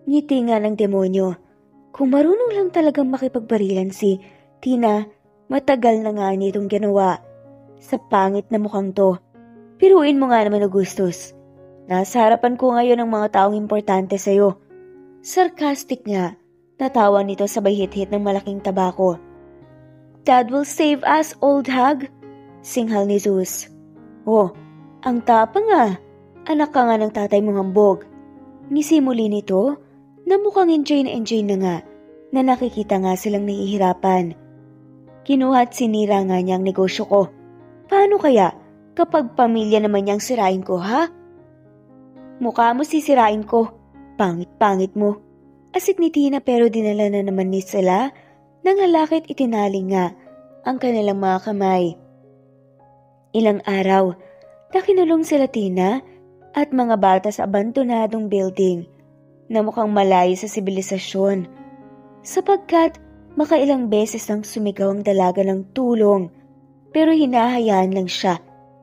Ngiti nga ng demonyo. Kung marunong lang talagang makipagbarilan si Tina, matagal na nga nitong ginawa. Sa pangit na mukhang to. Piruin mo nga naman, Augustus. Nasa harapan ko ngayon ang mga taong importante sa'yo. Sarcastic nga, natawa nito sabay hit-hit ng malaking tabako. Dad will save us, old hag. Singhal ni Zeus. Oh, ang tapang nga. Anak ka nga ng tatay mong hambog. Nisimuli nito na mukhang enjoy na nga na nakikita nga silang nahihirapan. Kinuha at sinira nga niya ang negosyo ko. Paano kaya kapag pamilya naman niyang sirain ko, ha? Mukha mo sisirain ko. Pangit-pangit mo. Asik ni Tina pero dinala na naman ni sila nang halakit itinaling nga ang kanilang mga kamay. Ilang araw na kinulong sila Tina at mga bata sa abandonadong building na mukhang malayo sa sibilisasyon sapagkat makailang beses nang sumigaw ang dalaga ng tulong pero hinahayaan lang siya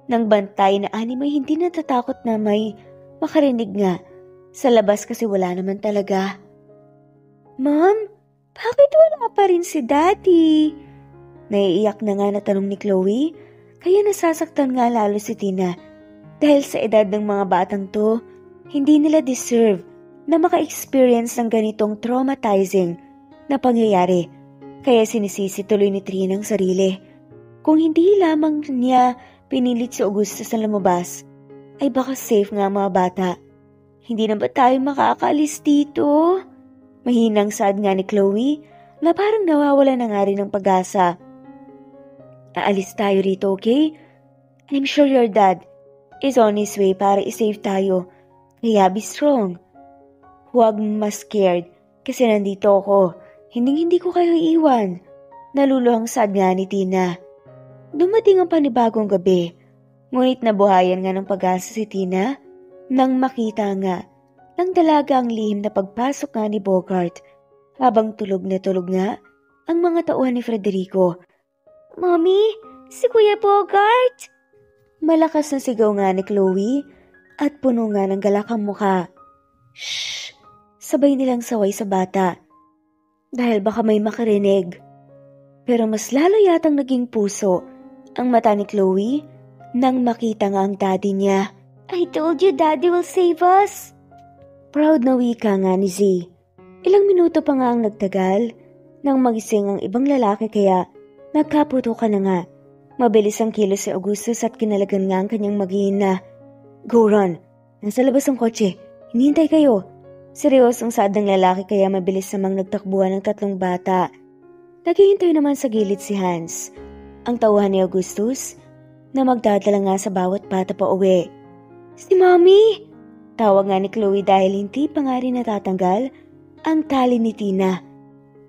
ng bantay na animoy hindi natatakot na may makarinig nga sa labas kasi wala naman talaga. Mom, bakit wala pa rin si Daddy? Naiiyak na nga na tanong ni Chloe kaya nasasaktan nga lalo si Tina dahil sa edad ng mga batang to, hindi nila deserve na maka-experience ng ganitong traumatizing na pangyayari. Kaya sinisisi tuloy ni Trina ang sarili. Kung hindi lamang niya pinilit si Augustus na lumabas, ay baka safe nga mga bata. Hindi na ba tayo makakaalis dito? Mahinang saad nga ni Chloe na parang nawawala na nga rin ng pag-asa. Aalis tayo rito, okay? I'm sure your dad is on his way para i-save tayo. Kaya be strong. Huwag ma-scared kasi nandito ako. Hindi ko kayo iiwan. Naluluhang saad nga ni Tina. Dumating ang panibagong gabi. Ngunit nabuhayan nga ng pag-asa si Tina nang makita nga ng dalaga ang lihim na pagpasok nga ni Bogart habang tulog nga ang mga tauhan ni Federico. Mommy, si Kuya Bogart! Malakas na sigaw nga ni Chloe at puno nga ng galak ang mukha. Shh! Sabay nilang saway sa bata dahil baka may makarinig. Pero mas lalo yatang naging puso ang mata ni Chloe nang makita nga ang daddy niya. I told you Daddy will save us! Proud na wika nga ni Z. Ilang minuto pa nga ang nagtagal nang magising ang ibang lalaki kaya nagkaputukan na nga. Mabilis ang kilos si Augustus at kinalagan nga ang kanyang mag-iina. Go run! Nasa labas ang kotse. Hinihintay kayo. Seryosong saad ng lalaki kaya mabilis namang nagtakbuhan ng tatlong bata. Naghihintay naman sa gilid si Hans, ang tauhan ni Augustus, na magdadala nga sa bawat bata pa uwi. Si Mommy! Tawag nga ni Chloe dahil hindi pa nga rin natatanggal ang tali ni Tina.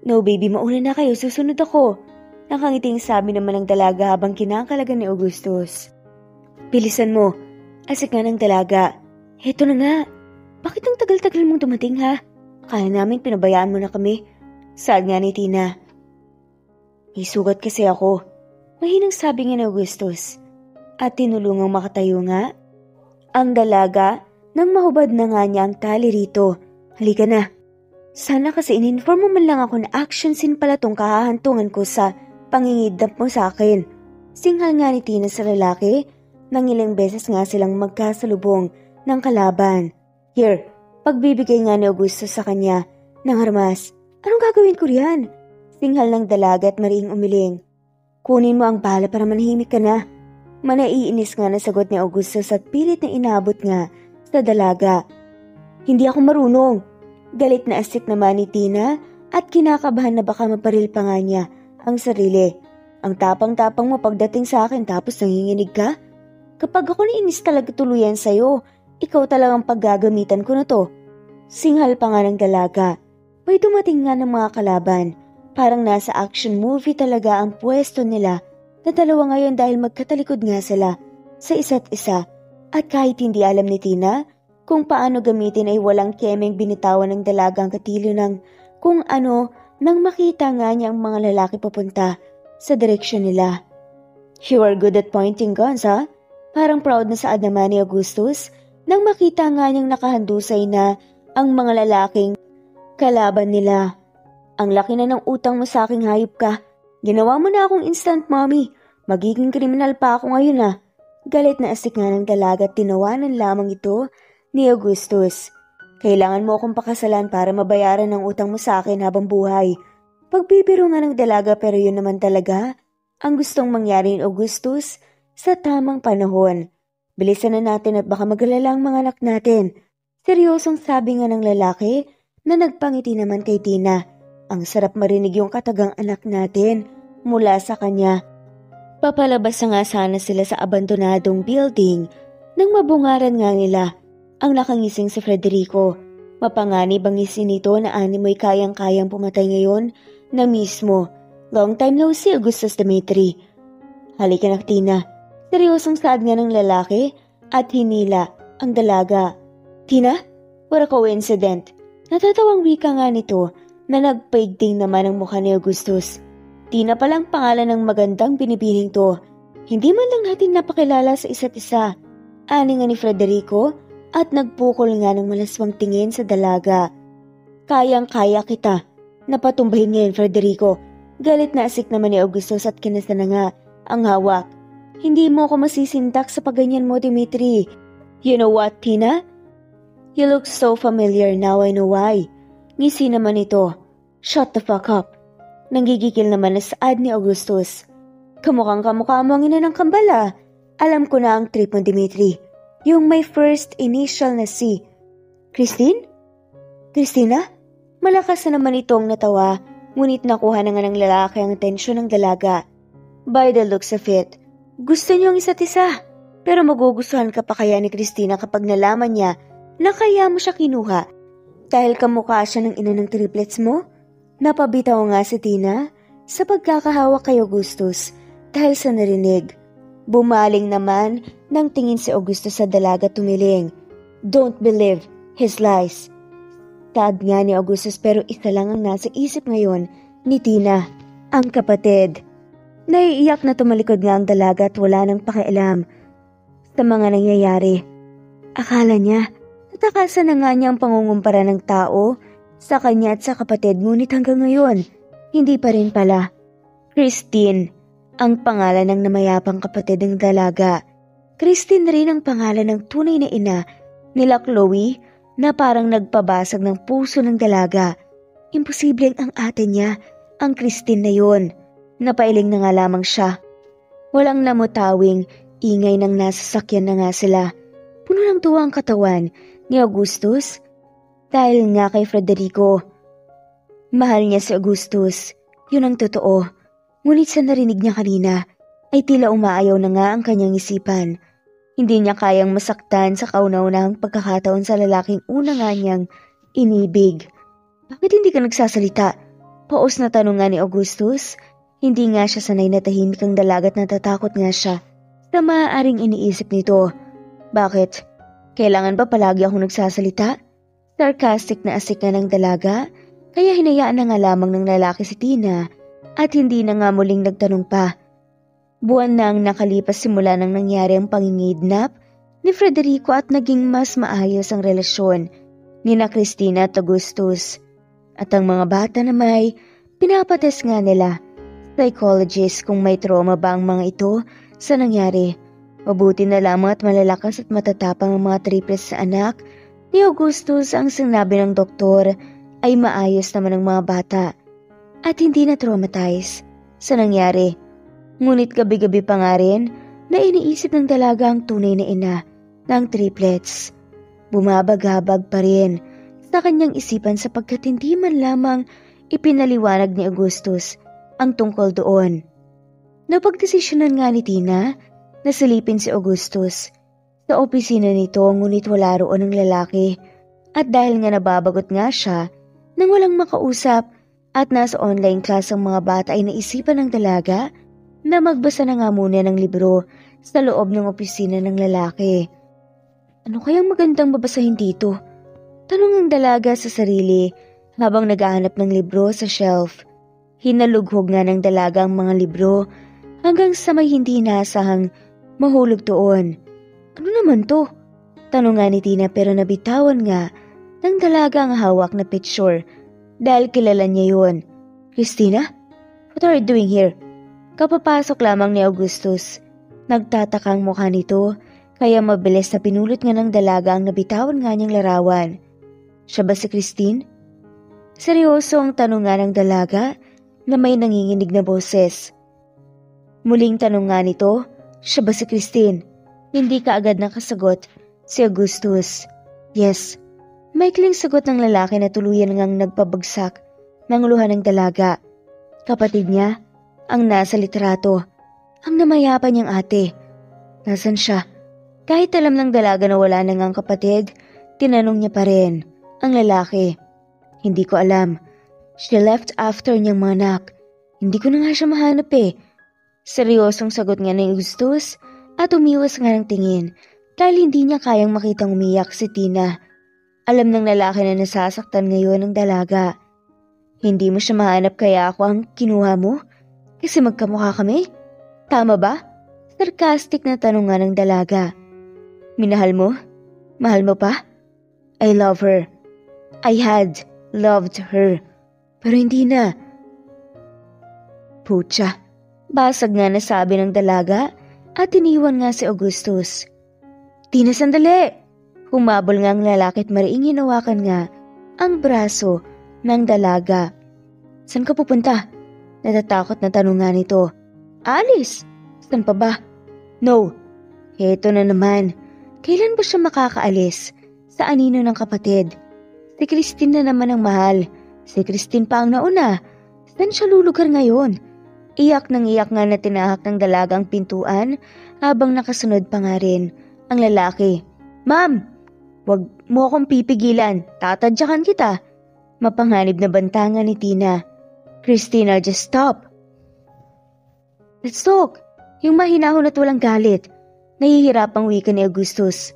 No baby, mauna na kayo, susunod ako. Nakangiting sabi naman ng dalaga habang kinakalagan ni Augustus. Bilisan mo, asik nga ng dalaga. Heto na nga, bakit ang tagal-tagal mong dumating ha? Kaya namin pinabayaan mo na kami. Saad nga ni Tina. May sugat kasi ako. Mahinang sabi nga ni Augustus. At tinulungang makatayo nga ang dalaga nang mahubad na nga niya ang tali rito. Halika na. Sana kasi in-inform mo man lang ako na action scene pala tong kahahantungan ko sa pangingidnap mo sa akin. Singhal nga ni Tina sa lalaki nang ilang beses nga silang magkasalubong ng kalaban. Here, pagbibigay nga ni Augusto sa kanya ng armas. Anong gagawin ko riyan? Singhal ng dalaga at mariing umiling. Kunin mo ang bala para manahimik ka na. Manaiinis nga na sagot ni Augustus at pilit na inabot nga sa dalaga. Hindi ako marunong. Galit na asik naman ni Tina at kinakabahan na baka maparil pa nga niya ang sarili. Ang tapang-tapang mo pagdating sa akin tapos nanginginig ka? Kapag ako nainis talaga tuluyan sa'yo, ikaw talagang paggagamitan ko na to. Singhal pa nga ng dalaga. May dumating nga ng mga kalaban. Parang nasa action movie talaga ang pwesto nila na dalawa ngayon dahil magkatalikod nga sila sa isa't isa. At kahit hindi alam ni Tina kung paano gamitin ay walang kemeng binitawan ng dalaga ang katilyo ng kung ano nang makita nga niya ang mga lalaki papunta sa direksyon nila. You are good at pointing guns, ha? Parang proud na saad naman ni Augustus nang makita nga niyang nakahandusay na ang mga lalaking kalaban nila. Ang laki na ng utang mo sa aking hayop ka. Ginawa mo na akong instant mommy. Magiging kriminal pa ako ngayon, ha? Galit na asik nga ng dalaga at tinawanan lamang ito ni Augustus. Kailangan mo akong pakasalan para mabayaran ang utang mo sa akin habang buhay. Pagbibiro nga ng dalaga pero yun naman talaga ang gustong mangyari ni Augustus sa tamang panahon. Bilisan na natin at baka magalala ang mga anak natin. Seryosong sabi nga ng lalaki na nagpangiti naman kay Tina. Ang sarap marinig yung katagang anak natin mula sa kanya. Papalabas na nga sana sila sa abandonadong building nang mabungaran nga nila ang nakangising si Federico. Mapanganib ang ngisi nito na animoy kayang-kayang pumatay ngayon na mismo. Long time no see, Augustus Dimitri. Halika na, Tina. Seryosong saad nga ng lalaki at hinila ang dalaga. Tina, what a coincidence. Natatawang wika nga nito na nagpaigting naman ang mukha ni Augustus. Tina palang pangalan ng magandang binibining to. Hindi man lang natin napakilala sa isa't isa. Ani nga ni Federico at nagpukol nga ng malaswang tingin sa dalaga. Kayang-kaya kita. Napatumbahin ngayon, Federico. Galit na asik naman ni Augustus at kinasa na nga ang hawak. Hindi mo ako masisindak sa pagganyan mo, Dimitri. You know what, Tina? You look so familiar now, I know why. Ngisi naman ito. Shut the fuck up. Nanggigigil naman na saad ni Augustus. Kamukhang kamukha mo ang ina ng kambala. Alam ko na ang trip mo, Dimitri. Yung may first initial na C. Christine? Christina? Malakas na naman itong natawa, ngunit nakuha na nga ng lalaki ang atensyon ng dalaga. By the looks of it, gusto niyo ang isa't isa. Pero magugustuhan ka pa kaya ni Christina kapag nalaman niya na kaya mo siya kinuha dahil kamukha siya ng ina ng triplets mo? Napabitaw nga si Tina sa pagkakahawak kay Augustus dahil sa narinig. Bumaling naman ng tingin si Augustus sa dalaga tumiling. Don't believe his lies. Tad nga ni Augustus pero isa lang ang nasa isip ngayon ni Tina, ang kapatid. Naiiyak na tumalikod nga ang dalaga at wala nang pakialam sa mga nangyayari. Akala niya, natakasan na nga niya ang pangungumpara ng tao sa kanya at sa kapatid ngunit hanggang ngayon, hindi pa rin pala. Christine, ang pangalan ng namayapang kapatid ng dalaga. Christine rin ang pangalan ng tunay na ina nila Chloe na parang nagpabasag ng puso ng dalaga. Imposibleng ang ate niya, ang Christine na yun. Napailing na nga lamang siya. Walang namutawing ingay ng nasasakyan na nga sila. Puno ng tuwa ang katawan ni Augustus dahil nga kay Federico. Mahal niya si Augustus, yun ang totoo. Ngunit sa narinig niya kanina ay tila umaayaw na nga ang kanyang isipan. Hindi niya kayang masaktan sa kauna-unahang pagkakataon sa lalaking una nga niyang inibig. Bakit hindi ka nagsasalita? Paos na tanong nga ni Augustus. Hindi nga siya sanay na tahimik ang dalaga at natatakot nga siya sa maaaring iniisip nito. Bakit? Kailangan ba palagi akong nagsasalita? Sarcastic na asik na ng dalaga, kaya hinayaan na nga lamang ng lalaki si Tina at hindi na nga muling nagtanong pa. Buwan na ang nakalipas simula nang nangyari ang pangingidnap ni Federico at naging mas maayos ang relasyon ni na Christina at Augustus. At ang mga bata na may pinapates nga nila psychologist kung may trauma ba ang mga ito sa nangyari. Mabuti na lamang at malalakas at matatapang ang mga triplets sa anak ni Augustus. Ang sinabi ng doktor ay maayos naman ang mga bata at hindi na traumatized sa nangyari. Ngunit gabi-gabi pa nga rin na iniisip ng dalaga ang tunay na ina ng triplets. Bumabagabag pa rin sa kanyang isipan sapagkat hindi man lamang ipinaliwanag ni Augustus ang tungkol doon. Napagdesisyonan nga ni Tina na silipin si Augustus sa opisina nito, ngunit wala roon ang lalaki, at dahil nga nababagot nga siya nang walang makausap at nasa online class ang mga bata, ay naisipan ng dalaga na magbasa na nga muna ng libro sa loob ng opisina ng lalaki. Ano kayang magandang babasahin dito? Tanong ng dalaga sa sarili habang naghahanap ng libro sa shelf. Hinalughog nga ng dalaga ang mga libro hanggang sa may hindi inaasahang mahulog doon. Ano naman to? Tanong nga ni Tina, pero nabitawan nga ng dalaga ang hawak na picture dahil kilala niya yun. Christina? What are you doing here? Kapapasok lamang ni Augustus. Nagtatakang mukha nito, kaya mabilis na pinulot nga ng dalaga ang nabitawan nga niyang larawan. Siya ba si Christine? Seryoso ang tanong nga ng dalaga na may nanginginig na boses. Muling tanong nga nito, siya ba si Christine? Hindi kaagad nakasagot si Augustus. Yes. Maikling sagot ng lalaki na tuluyan ngang nagpabagsak ng luha ng dalaga. Kapatid niya ang nasa litrato, ang namayapan niyang ate. Nasaan siya? Kahit alam ng dalaga na wala na ngang kapatid, tinanong niya pa rin ang lalaki. Hindi ko alam. She left after niyang mga anak. Hindi ko na nga siya mahanap eh. Seryosong sagot nga ni Augustus at umiwas nga ng tingin dahil hindi niya kayang makitang umiyak si Tina. Alam ng lalaki na nasasaktan ngayon ng dalaga. Hindi mo siya mahanap kaya ako ang kinuha mo? Kasi magkamukha kami? Tama ba? Sarcastic na tanong nga ng dalaga. Minahal mo? Mahal mo pa? I love her. I had loved her. Pero hindi na. Pucha. Basag nga nasabi ng dalaga at iniwan nga si Augustus. Tina, sandali! Humabol nga ang lalaki at mariing hinawakan nga ang braso ng dalaga. Saan ka pupunta? Natatakot na tanong nga nito. Alice! Saan pa ba? No. Heto na naman. Kailan ba siya makakaalis sa anino ng kapatid? Si Christine na naman ang mahal. Si Christine pa ang nauna. Saan siya lulugar ngayon? Iyak nang iyak nga na tinahak ng dalaga ang pintuan habang nakasunod pa nga rin ang lalaki. Ma'am! Wag mo akong pipigilan. Tatadyakan kita. Mapanganib na bantangan ni Tina. Christina, just stop. Let's talk. Yung mahinahon at walang galit. Nahihirapang wika ni Augustus.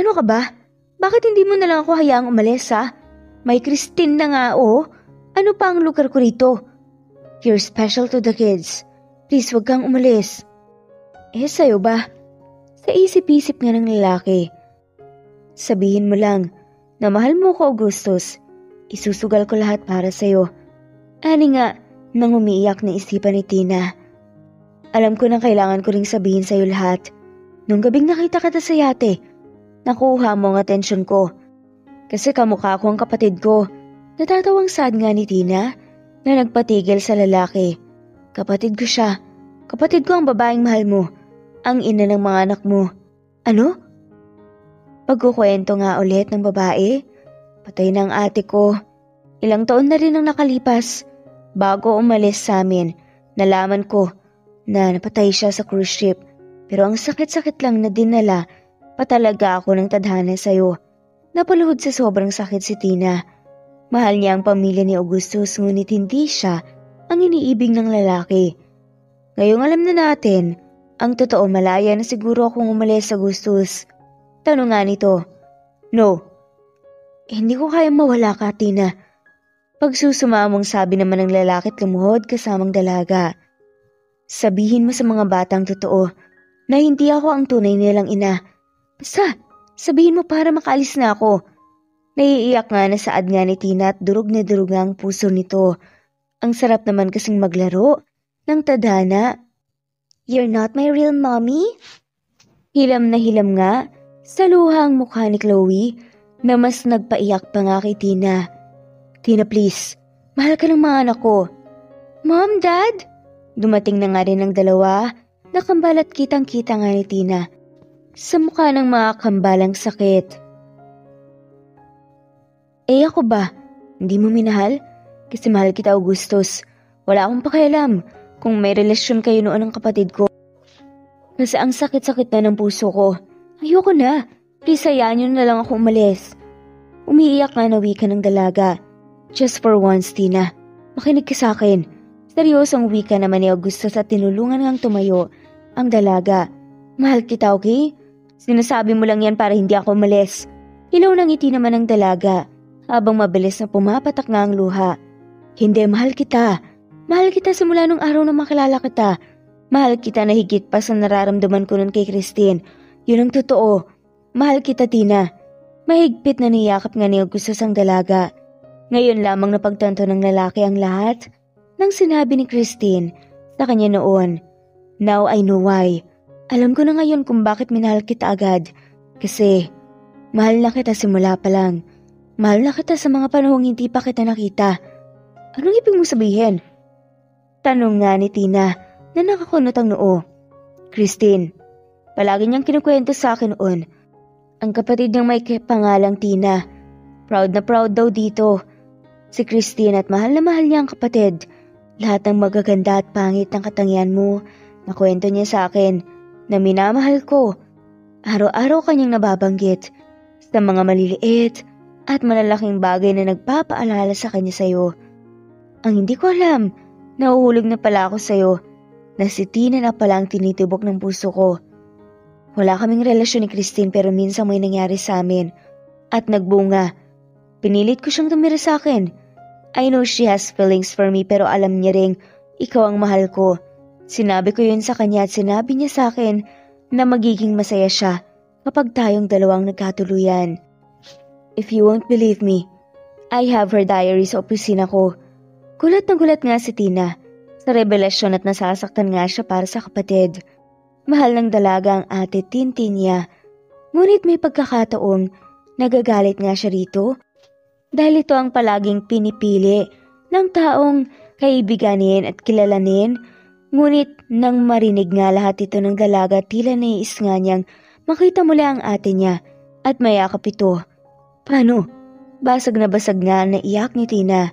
Ano ka ba? Bakit hindi mo na lang ako hayaang umalis ha? May Christine na nga oh. Ano pa ang lugar ko rito? You're special to the kids. Please wag kang umalis. Sa'yo ba? Sa isip-isip nga ng lalaki. Sabihin mo lang na mahal mo ko, Augustus. Isusugal ko lahat para sa'yo. Ani nga nang umiiyak na isipan ni Tina. Alam ko na kailangan ko ring sabihin sa'yo lahat. Nung gabing nakita kita sa yate, nakuha mo ang atensyon ko. Kasi kamukha ko ang kapatid ko. Natatawang sad nga ni Tina na nagpatigil sa lalaki. Kapatid ko siya. Kapatid ko ang babaeng mahal mo. Ang ina ng mga anak mo. Ano? Pagkukwento nga ulit ng babae. Patay na ang ate ko. Ilang taon na rin ang nakalipas. Bago umalis sa amin, nalaman ko na napatay siya sa cruise ship. Pero ang sakit-sakit lang na dinala pa talaga ako ng tadhana sa'yo. Napaluhod sa sobrang sakit si Tina. Mahal niya ang pamilya ni Augustus, ngunit hindi siya ang iniibig ng lalaki. Ngayong alam na natin, ang totoo, malaya na siguro akong umalis sa Augustus. Tanong nga nito. No. Hindi ko kayang mawala ka, Tina. Pagsusumamong sabi naman ng lalaki at lumuhod kasamang dalaga. Sabihin mo sa mga batang totoo na hindi ako ang tunay nilang ina. Basta, sabihin mo para makaalis na ako. Naiiyak nga na saad nga ni Tina at durog na durog ang puso nito. Ang sarap naman kasing maglaro ng tadhana. You're not my real mommy? Hilam na hilam nga sa luha ang mukha ni Chloe na mas nagpaiyak pa nga kay Tina. Tina, please. Mahal ka ng mga anak ko. Mom, Dad? Dumating na nga rin ang dalawa. Nakambal at kitang-kita nga ni Tina sa mukha ng mga kambalang sakit. Ako ba? Hindi mo minahal? Kasi mahal kita, Augustus. Wala akong pakialam kung may relasyon kayo noon ng kapatid ko. Kasi ang sakit-sakit na ng puso ko. Ayoko na. Please, hayaan niyo na lang ako umalis. Umiiyak nga na wika ng dalaga. Just for once, Tina. Makinig ka sa akin. Seryosong wika naman ni Augustus at tinulungan ngang tumayo ang dalaga. Mahal kita, okay? Sinasabi mo lang yan para hindi ako umalis. Ilaw ng ngiti naman ng dalaga habang mabilis na pumapatak nga ang luha. Hindi, mahal kita. Mahal kita simula nung araw na makilala kita. Mahal kita na higit pa sa nararamdaman ko nun kay Christine. Yun ang totoo. Mahal kita, Tina. Mahigpit na niyakap nga ni Augustus ang dalaga. Ngayon lamang napagtanto ng lalaki ang lahat ng sinabi ni Christine sa kanya noon. Now I know why. Alam ko na ngayon kung bakit minahal kita agad. Kasi mahal na kita simula pa lang. Mahal na kita sa mga panahong hindi pa kita nakita. Anong ibig mong sabihin? Tanong nga ni Tina na nakakunot ang noo. Christine, palagi niyang kinukwento sa akin noon. Ang kapatid niyang may pangalang Tina. Proud na proud daw dito. Si Christine at mahal na mahal niya ang kapatid. Lahat ng magaganda at pangit ng katangian mo, nakwento niya sa akin na minamahal ko. Araw-araw kanyang nababanggit sa mga maliliit at malalaking bagay na nagpapaalala sa kanya sa'yo. Ang hindi ko alam, nahuhulog na pala ako sa'yo na si Tina na pala ang tinitibok ng puso ko. Wala kaming relasyon ni Christine pero minsan may nangyari sa amin at nagbunga. Pinilit ko siyang tumira sa akin. I know she has feelings for me pero alam niya ring ikaw ang mahal ko. Sinabi ko yun sa kanya at sinabi niya sa akin na magiging masaya siya kapag tayong dalawang nagkatuluyan. If you won't believe me, I have her diary sa opisina ko. Gulat na gulat nga si Tina sa revelasyon at nasasaktan nga siya para sa kapatid. Mahal ng dalaga ang ate Tintin niya. Ngunit may pagkakataong nagagalit nga siya rito dahil ito ang palaging pinipili ng taong kaibiganin at kilalanin. Ngunit nang marinig nga lahat ito ng dalaga, tila naiis nga niyang makita muli ang ate niya at mayakap ito. Paano? Basag na naiyak ni Tina.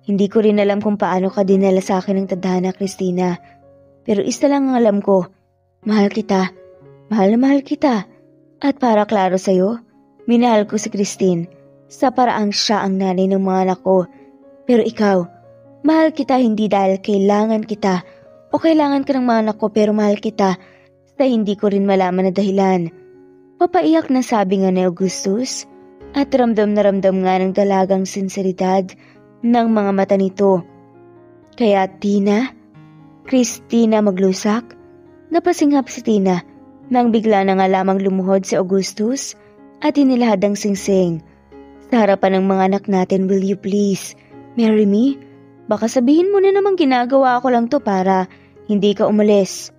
Hindi ko rin alam kung paano ka dinala sa akin ng tadhana, Christina. Pero isa lang ang alam ko. Mahal kita. Mahal na mahal kita. At para klaro sa'yo, minahal ko si Christine sa paraang siya ang nanay ng mga anak ko. Pero ikaw, mahal kita hindi dahil kailangan kita o kailangan ka ng mga anak ko pero mahal kita sa hindi ko rin malaman na dahilan. Papaiyak na sabi nga ni Augustus at ramdam na ramdam nga ng dalagang sinseridad ng mga mata nito. Kaya Tina, Christina maglusak, napasingap si Tina nang bigla na nga lamang lumuhod si Augustus at inilahad ang singsing. Sa harapan ng mga anak natin, will you please marry me? Baka sabihin mo na namang ginagawa ko lang to para hindi ka umalis.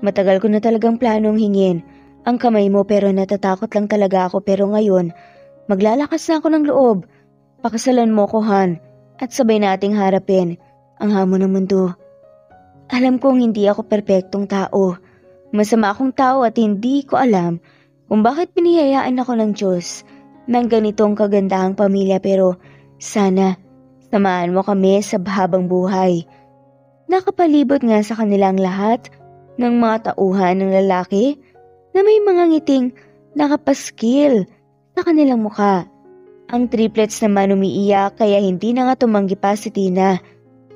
Matagal ko na talagang planong hingin ang kamay mo pero natatakot lang talaga ako pero ngayon maglalakas na ako ng loob. Pakasalan mo ko, Han, at sabay nating harapin ang hamon ng mundo. Alam kong hindi ako perpektong tao. Masama akong tao at hindi ko alam kung bakit pinihayaan ako ng Diyos ng ganitong kagandahang pamilya pero sana samahan mo kami sa habang buhay. Nakapalibot nga sa kanilang lahat ng mga tauhan ng lalaki na may mga ngiting nakapaskil sa kanilang mukha. Ang triplets naman umiiyak kaya hindi na nga tumanggi pa si Tina.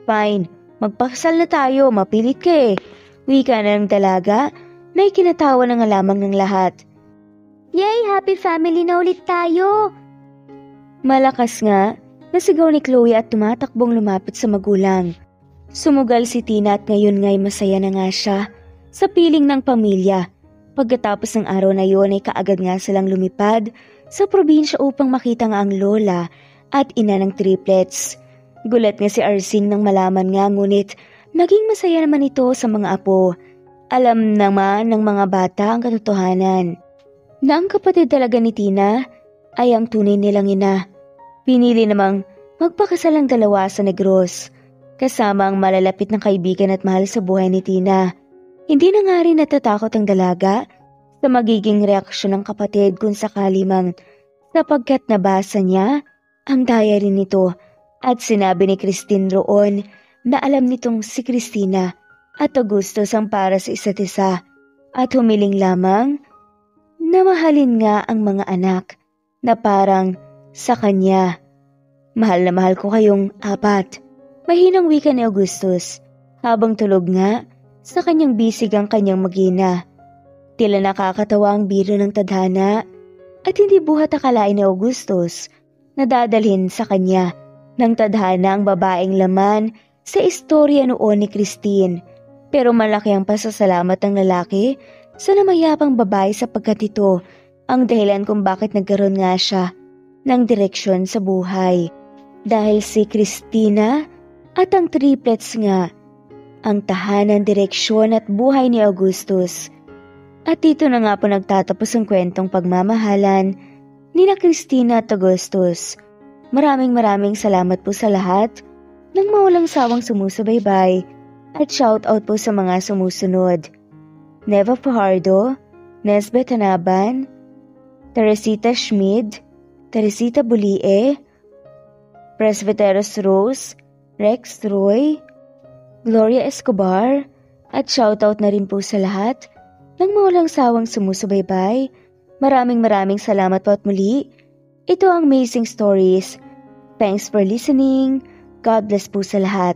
Fine, magpakasal na tayo, mapilit ka eh. Wika na ng dalaga na ikinatawa na nga lamang ng lahat. Yay! Happy family na ulit tayo! Malakas nga nasigaw ni Chloe at tumatakbong lumapit sa magulang. Sumugal si Tina at ngayon nga'y masaya na nga siya sa piling ng pamilya. Pagkatapos ng araw na yun ay kaagad nga silang lumipad sa probinsya upang makita nga ang lola at ina ng triplets. Gulat nga si Arsing nang malaman nga ngunit naging masaya naman ito sa mga apo. Alam naman ng mga bata ang katotohanan na ang kapatid talaga ni Tina ay ang tunay nilang ina. Pinili namang magpakasal ang dalawa sa Negros kasama ang malalapit na kaibigan at mahal sa buhay ni Tina. Hindi na nga rin natatakot ang dalaga sa magiging reaksyon ng kapatid kung sakali mang sapagkat nabasa niya ang diary nito At sinabi ni Christine roon na alam nitong si Christina at Augustus ang para sa isa't isa at humiling lamang na mahalin nga ang mga anak na parang sa kanya. Mahal na mahal ko kayong apat. Mahinang wika ni Augustus habang tulog nga sa kanyang bisig ang kanyang mag-ina. Tila nakakatawa ang biro ng tadhana at hindi buhat akalain ni Augustus na dadalhin sa kanya ng tadhana ang babaeng laman sa istorya noon ni Christine. Pero malaki ang pasasalamat ng lalaki sa namayapang babae sapagkat ito ang dahilan kung bakit nagkaroon nga siya ng direksyon sa buhay. Dahil si Christina at ang triplets nga ang tahanan, direksyon at buhay ni Augustus. At dito na nga po nagtatapos ang kwentong pagmamahalan ni na Christina at Augustus. Maraming salamat po sa lahat ng mawalang sawang sumusubaybay at shoutout po sa mga sumusunod. Neva Fajardo, Nesbeth Hanaban, Teresita Schmid, Teresita Bulie, Presbyteros Rose, Rex Roy, Gloria Escobar, at shoutout na rin po sa lahat ng mawalang sawang sumusubaybay. Maraming salamat po at muli. Ito ang Amazing Stories. Thanks for listening. God bless po sa lahat.